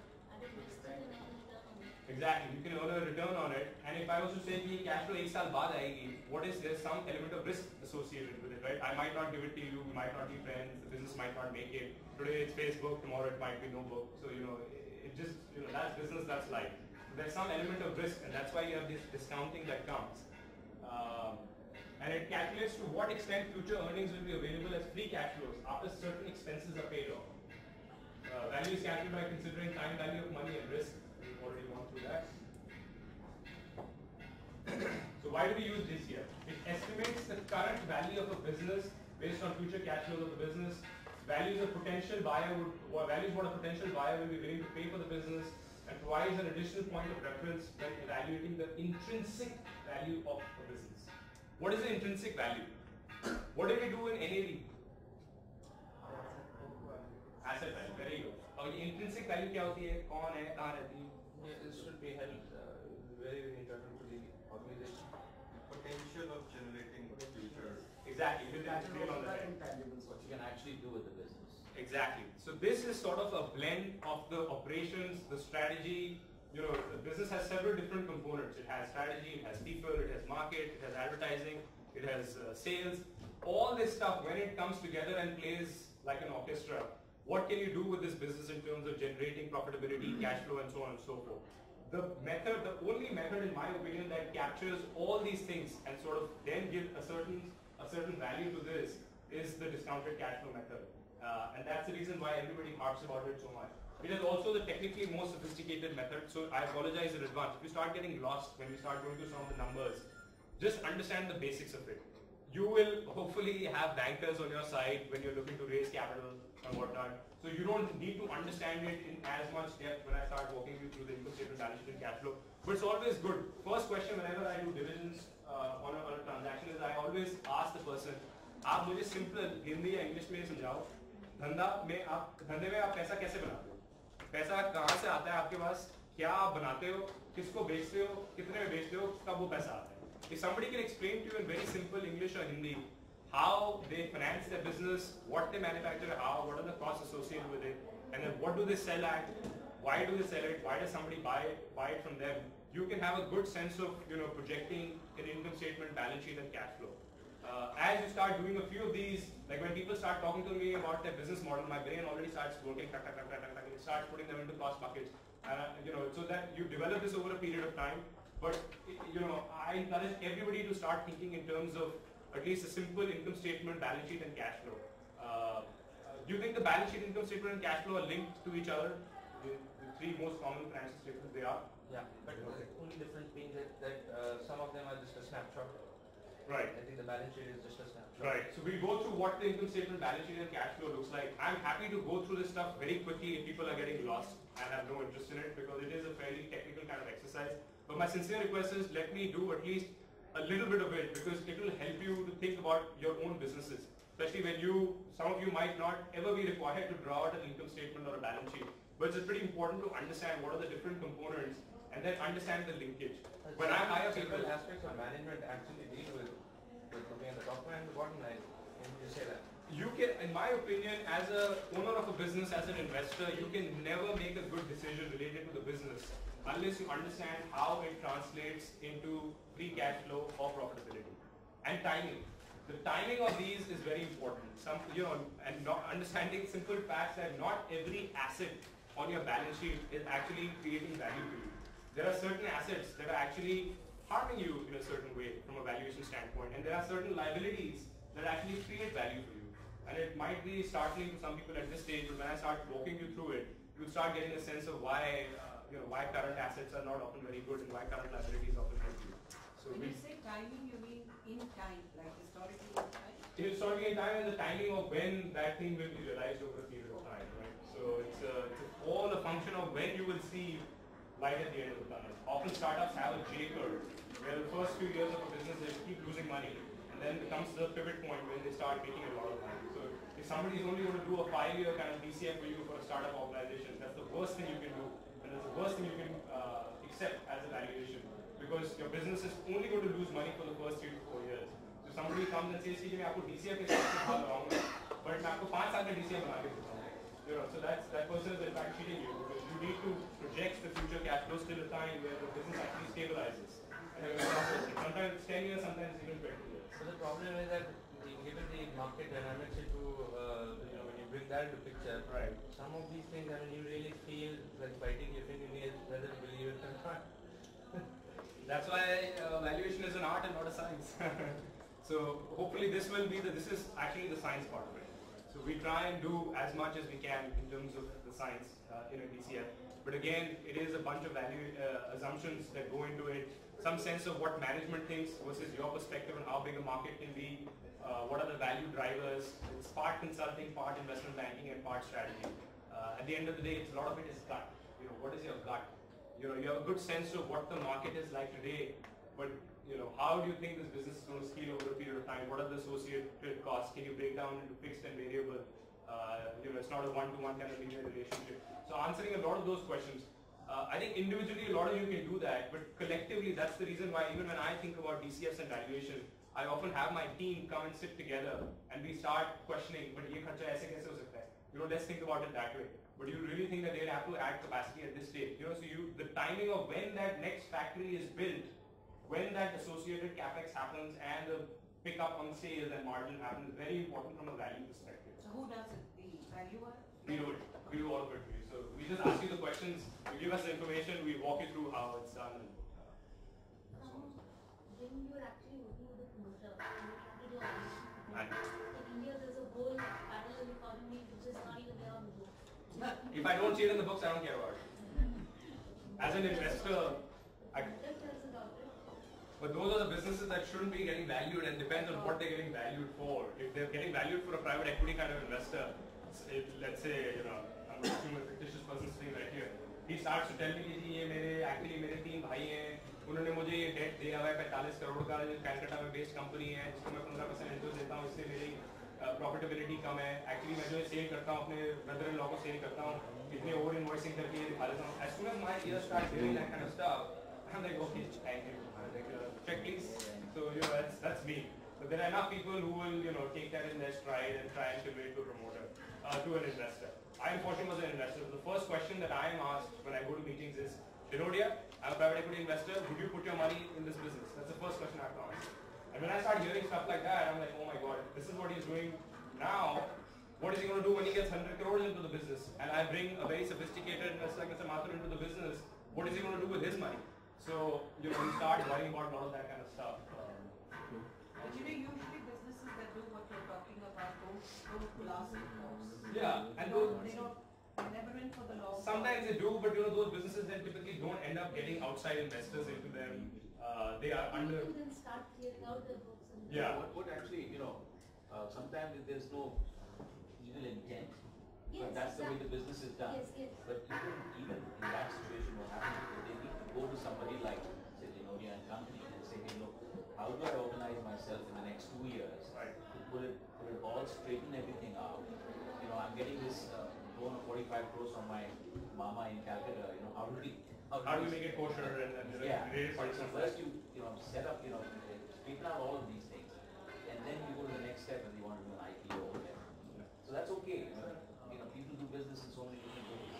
Exactly, you can earn a return on it, and if I was to say कि cash flow 1 साल बाद आएगी, what is there some element of risk associated with it, right? I might not give it to you, we might not be friends, the business might not make it. Today it's Facebook, tomorrow it might be no book. So it just that's business, that's life. There's some element of risk, and that's why you have this discounting that comes. And it calculates to what extent future earnings will be available as free cash flows after certain expenses are paid off. Value is calculated by considering time value of money and risk. We've already gone through that. So why do we use this here? It estimates the current value of a business based on future cash flows of the business, values what a potential buyer will be willing to pay for the business, and provides an additional point of reference when evaluating the intrinsic value of a business. What is the intrinsic value? What did we do in NAV? Asset value, very good. और ये intrinsic value क्या होती है? कौन है? कहाँ रहती है? This should be held very, very internal to the organization. Potential of generating future. Exactly. It is real on the head. What you can actually do with the business. Exactly. So this is sort of a blend of the operations, the strategy. The business has several different components. It has strategy, it has people, it has market, it has advertising, it has sales. All this stuff, when it comes together and plays like an orchestra, what can you do with this business in terms of generating profitability, cash flow, and so on and so forth? The only method in my opinion that captures all these things and sort of then give a certain value to this is the discounted cash flow method. And that's the reason why everybody harps about it so much. It is also the technically most sophisticated method, so I apologize in advance. If you start getting lost when you start going through some of the numbers, just understand the basics of it. You will hopefully have bankers on your side when you're looking to raise capital and whatnot. So you don't need to understand it in as much depth when I start walking you through the income statement, balance sheet and cash flow. But it's always good. First question whenever I do divisions on a transaction is I always ask the person, आप मुझे simple Hindi या English में समझाओ, धंधे में आप पैसा कैसे बनाते हो? पैसा कहाँ से आता है आपके पास? क्या आप बनाते हो? किसको बेचते हो? कितने में बेचते हो? कब वो पैसा आता है? If somebody can explain to you in very simple English or Hindi how they finance their business, what they manufacture, what are the costs associated with it, and then what do they sell at, why do they sell it, why does somebody buy it from them, you can have a good sense of projecting an income statement, balance sheet, and cash flow. As you start doing a few of these, like when people start talking to me about their business model, my brain already starts working, it starts putting them into cost buckets, so that you develop this over a period of time. But I encourage everybody to start thinking in terms of at least a simple income statement, balance sheet, and cash flow. Do you think the balance sheet, income statement, and cash flow are linked to each other? The three most common financial statements, they are? Yeah, but the only difference being that some of them are just a snapshot. Right. I think the balance sheet is just a snapshot. Right. So we'll go through what the income statement, balance sheet, and cash flow looks like. I'm happy to go through this stuff very quickly if people are getting lost and have no interest in it because it is a fairly technical kind of exercise. But my sincere request is let me do at least a little bit of it because it will help you to think about your own businesses. Especially when some of you might not ever be required to draw out an income statement or a balance sheet. But it's pretty important to understand what are the different components and then understand the linkage. When I hire people, several aspects of management actually deal with looking at the top line and the bottom line. Can you say that? You can, in my opinion, as a owner of a business, as an investor, you can never make a good decision related to the business unless you understand how it translates into free cash flow or profitability. And timing. The timing of these is very important. And not understanding simple facts that not every asset on your balance sheet is actually creating value for you. There are certain assets that are actually harming you in a certain way from a valuation standpoint, and there are certain liabilities that actually create value for you. And it might be startling to some people at this stage, but when I start walking you through it, you'll start getting a sense of why current assets are not often very good and why current liabilities often help you. So when you say timing, you mean in time, like historically in time? Historically in time and the timing of when that thing will be realized over a period of time, right? So it's all a function of when you will see light at the end of the tunnel. Often startups have a J curve, where the first few years of a business they keep losing money, and then it comes to the pivot point when they start making a lot of money. So if somebody is only going to do a 5-year kind of DCF for you for a startup organization, that's the worst thing you can do, and that's the worst thing you can accept as a valuation, because your business is only going to lose money for the first 3 to 4 years. So So somebody comes and says, मैं आपको DCF के साथ भाग रहा हूँ, but मैं आपको 5 साल में DCF बना के देता हूँ. So that person is in fact cheating you because you need to project the future cash flows till a time where the business actually stabilizes. And sometimes it's 10 years, sometimes even 20 years. So the problem is that given the market dynamics into, when you bring that into picture, right? Some of these things, I mean, you really feel like biting your fingernails whether to believe it or not. That's why valuation is an art and not a science. So hopefully this is actually the science part of it. So we try and do as much as we can in terms of the science in a DCF. But again, it is a bunch of value assumptions that go into it. Some sense of what management thinks versus your perspective on how big a market can be. What are the value drivers? It's part consulting, part investment banking, and part strategy. At the end of the day, a lot of it is gut. What is your gut? You have a good sense of what the market is like today, but how do you think this business is going to scale over a period of time? What are the associated costs? Can you break down into fixed and variable? It's not a one-to-one kind of linear relationship. So answering a lot of those questions, I think individually a lot of you can do that, but collectively that's the reason why even when I think about DCFs and valuation, I often have my team come and sit together and we start questioning, but ye kharcha aise kaise ho sakta hai? Let's think about it that way. But you really think that they'll have to add capacity at this stage? So the timing of when that next factory is built, when that associated capex happens and the pickup on sales and margin happens is very important from a value perspective. So who does it? The valuer? We do it. We do all of it for you. So we just ask you the questions, you give us the information, we walk you through how it's done. When you're actually working with a promoter, in India there's a whole parallel economy which is not even there on the books. If I don't see it in the books, I don't care about it. As an investor, but those are the businesses that shouldn't be getting valued and depends on what they're getting valued for. If they're getting valued for a private equity kind of investor, let's say, I'm assuming a fictitious person sitting right here. He starts to tell me कि जी ये मेरे 3 भाई हैं, उन्होंने मुझे ये date दिया हुआ है 45 करोड़ का, जो कलकत्ता में बेस्ड कंपनी है, जिसको मैं 15% इंटरेस्ट देता हूँ, इससे मेरी प्रॉफिटेबिलिटी कम है. एक्चुअली मैं जो सेल करता हूँ अपने ब्रदर इन लॉ को सेल करता हूँ, इतने ओवर इनवॉइसिंग करके दिखा देता हूँ. As soon as my ears start hearing that kind of stuff, I'm like, okay, thank you. Check please. So that's me. But there are enough people who will take that in their stride and try and convey it to a promoter, to an investor. I unfortunately was an investor. So the first question that I am asked when I go to meetings is, Dinodia, I'm a private equity investor. Would you put your money in this business? That's the first question I have to answer. And when I start hearing stuff like that, I'm like, oh my god, this is what he's doing now. What is he going to do when he gets 100 crores into the business? And I bring a very sophisticated investor like Mr. Mathur into the business. What is he going to do with his money? So, you start worrying about a lot of that kind of stuff. But usually businesses that do what you're talking about don't last in course. Yeah, and they're never in for the long. Sometimes they do, but those businesses then typically don't end up getting outside investors into them. They are under. People then start clearing out their books. Yeah. What actually, sometimes there's no evil intent. Yes, but that's the way the business is done. Yes. But even in that situation, what happens is they need to go to somebody like, say, Dinodia and company and say, hey, look, how do I organize myself in the next 2 years to put it all, straighten everything out? I'm getting this loan of 45 crores from my mama in Calcutta. How do we make it kosher and so first you set up, straighten out all of these things, and then you go to the next step and you want to do an IPO or whatever. So that's okay. People do business in so many different ways.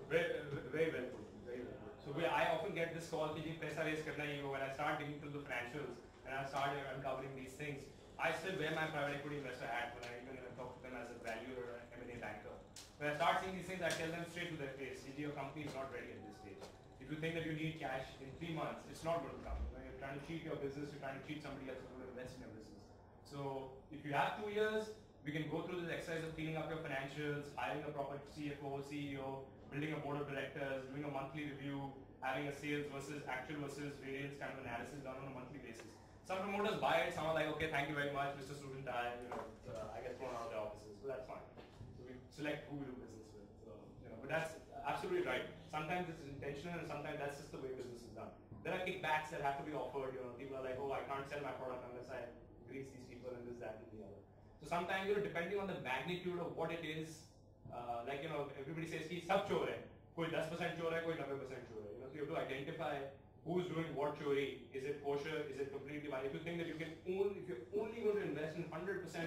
Very well put. Very well put. So I often get this call कि जी पैसा raise करना ही हो. When I start digging through the financials and I start uncovering these things, I still wear my private equity investor hat when I even talk to them as a value or an M&A banker. When I start seeing these things, I tell them straight to their face, your company is not ready at this stage. If you think that you need cash in 3 months, it's not going to come. You're trying to cheat your business, you're trying to cheat somebody else who will invest in your business. So if you have 2 years, we can go through this exercise of cleaning up your financials, hiring a proper CFO, CEO, building a board of directors, doing a monthly review, having a sales versus actual versus variance kind of analysis done on a monthly basis. Some promoters buy it, some are like, okay, thank you very much, Mr. Student, I get thrown out of the offices, so that's fine. So we select who we do business with. So, but that's absolutely right. Sometimes it's intentional and sometimes that's just the way business is done. There are kickbacks that have to be offered, people are like, oh, I can't sell my product unless I grease these people and this, that, and the other. So sometimes, depending on the magnitude of what it is, everybody says कि सब चोर है, कोई 10% चोर है, कोई 90% चोर है. So you have to identify who's doing what chori? Is it kosher? Is it completely bad? If you think that if you're only going to invest in 100%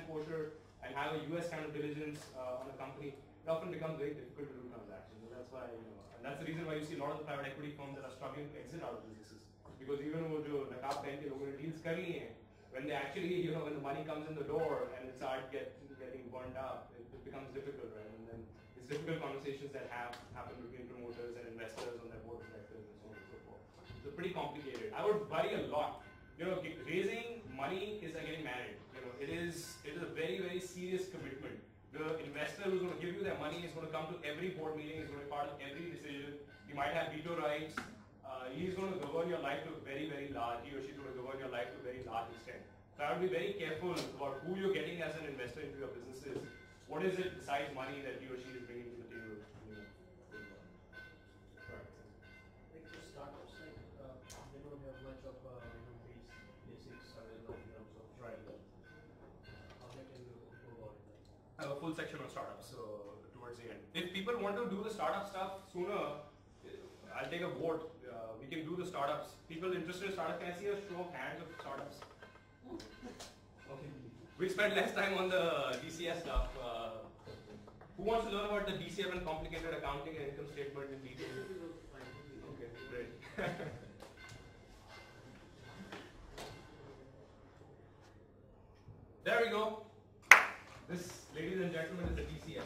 kosher and have a US kind of diligence on a company, it often becomes very difficult to do transactions. And that's why, and that's the reason why you see a lot of the private equity firms that are struggling to exit out of businesses. Because even though jo nakab pehen ke logon ne deals kar liye hain, when they actually, when the money comes in the door and it starts getting burnt up, it becomes difficult, right? And then it's difficult conversations that happen between promoters and investors on their board of directors and so on and so forth. So pretty complicated. I would worry a lot. Raising money is like getting married. It is a very, very serious commitment. The investor who's going to give you their money is going to come to every board meeting, is going to be part of every decision. He might have veto rights. He's going to govern your life to a very, very large, he or she's going to govern your life to a very large extent. So I would be very careful about who you're getting as an investor into your businesses. What is it besides money that he or she is bringing to the table? Like for startups, like they don't have much of basics available in terms of how they can go about it. I have a full section on startups, so towards the end. If people want to do the startup stuff sooner, I'll take a vote. We can do the startups. People interested in startups, can I see a show of hands of startups? Okay. We spent less time on the DCS stuff. Who wants to learn about the DCF and complicated accounting and income statement in detail? Okay, great. There we go. This, ladies and gentlemen, is the DCF.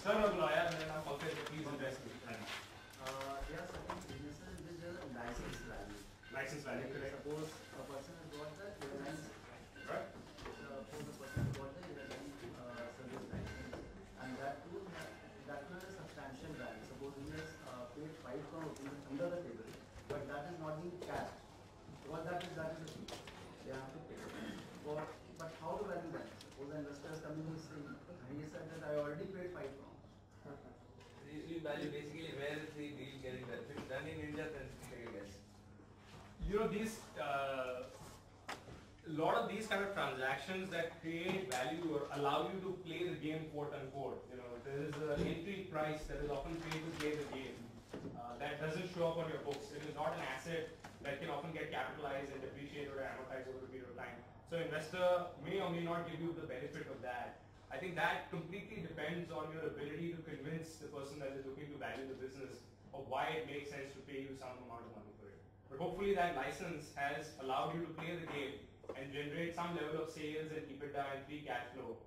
Sir, no, lawyer, and then I'm also please address me. There are certain businesses which have license value. License value, correct. Suppose a person has got the airline, right? Suppose a person has got the airline service license, and that too has a substantial value. Suppose he has paid 5 crore rupees under the table, but that is not being cashed. What that is a fee. They have to pay. But how to value that? Suppose the investor is coming and saying, he said that I already paid 5 crore. You value basically where is the deal getting done. If it's done in India, then take a guess. These, a lot of these kind of transactions that create value or allow you to play the game, quote unquote. There is an entry price that is often paid to play the game. That doesn't show up on your books. It is not an asset that can often get capitalized and depreciated or amortized over a period of time. So investor may or may not give you the benefit of that. I think that completely depends on your ability to convince the person that is looking to value the business of why it makes sense to pay you some amount of money for it. But hopefully that license has allowed you to play the game and generate some level of sales and EBITDA and free cash flow,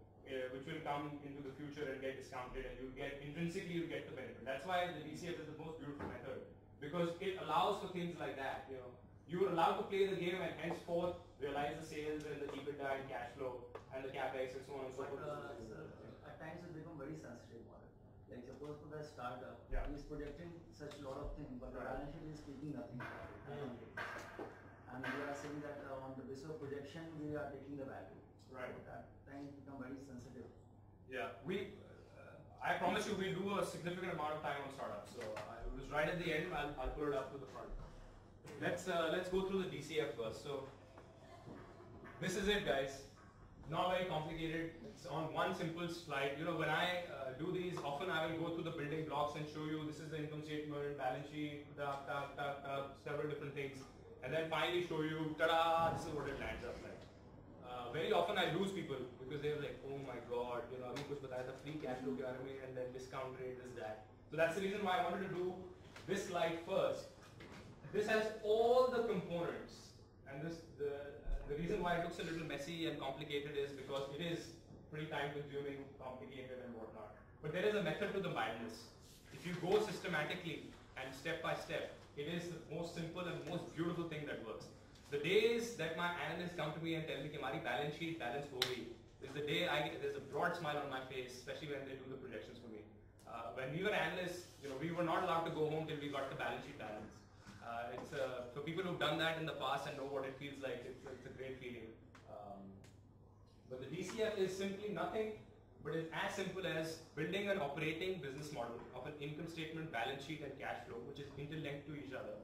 which will come into the future and get discounted, and you get intrinsically you get the benefit. That's why the DCF is the most beautiful method, because it allows for things like that. You are allowed to play the game and henceforth realize the sales and the EBITDA and cash flow and the capex and so on and so forth. At times it becomes very sensitive model. Like suppose for the startup, yeah, he is projecting such a lot of things, but the balance sheet is speaking nothing. And we are saying that on the basis of projection, we are taking the value. Right. So that time it becomes very sensitive. Yeah, I promise you we'll do a significant amount of time on startups. So it was right at the end. I'll pull it up to the front. Let's go through the DCF first. So this is it, guys. Not very complicated. It's on one simple slide. When I do these, often I will go through the building blocks and show you this is the income statement, balance sheet, several different things, and then finally show you, ta-da! This is what it lands up like. Very often I lose people because they're like, oh my god, अभी कुछ बताया था free cash flow के बारे में, and then discount rate is that. So that's the reason why I wanted to do this slide first. This has all the components, and the reason why it looks a little messy and complicated is because it is pretty time-consuming, complicated, and whatnot. But there is a method to the madness. If you go systematically and step by step, it is the most simple and most beautiful thing that works. The days that my analysts come to me and tell me that my balance sheet balance ho gayi is the day there's a broad smile on my face, especially when they do the projections for me. When we were analysts, we were not allowed to go home till we got the balance sheet balance. For people who've done that in the past and know what it feels like, it's a great feeling. But the DCF is simply nothing, but it's as simple as building an operating business model of an income statement, balance sheet, and cash flow, which is interlinked to each other.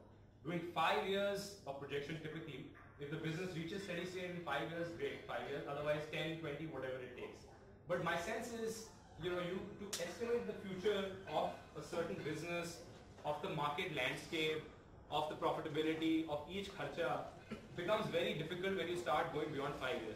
Doing 5 years of projection typically. If the business reaches steady state in 5 years, great, 5 years. Otherwise 10, 20, whatever it takes. But my sense is to estimate the future of a certain business, of the market landscape, of the profitability of each kharcha becomes very difficult when you start going beyond 5 years.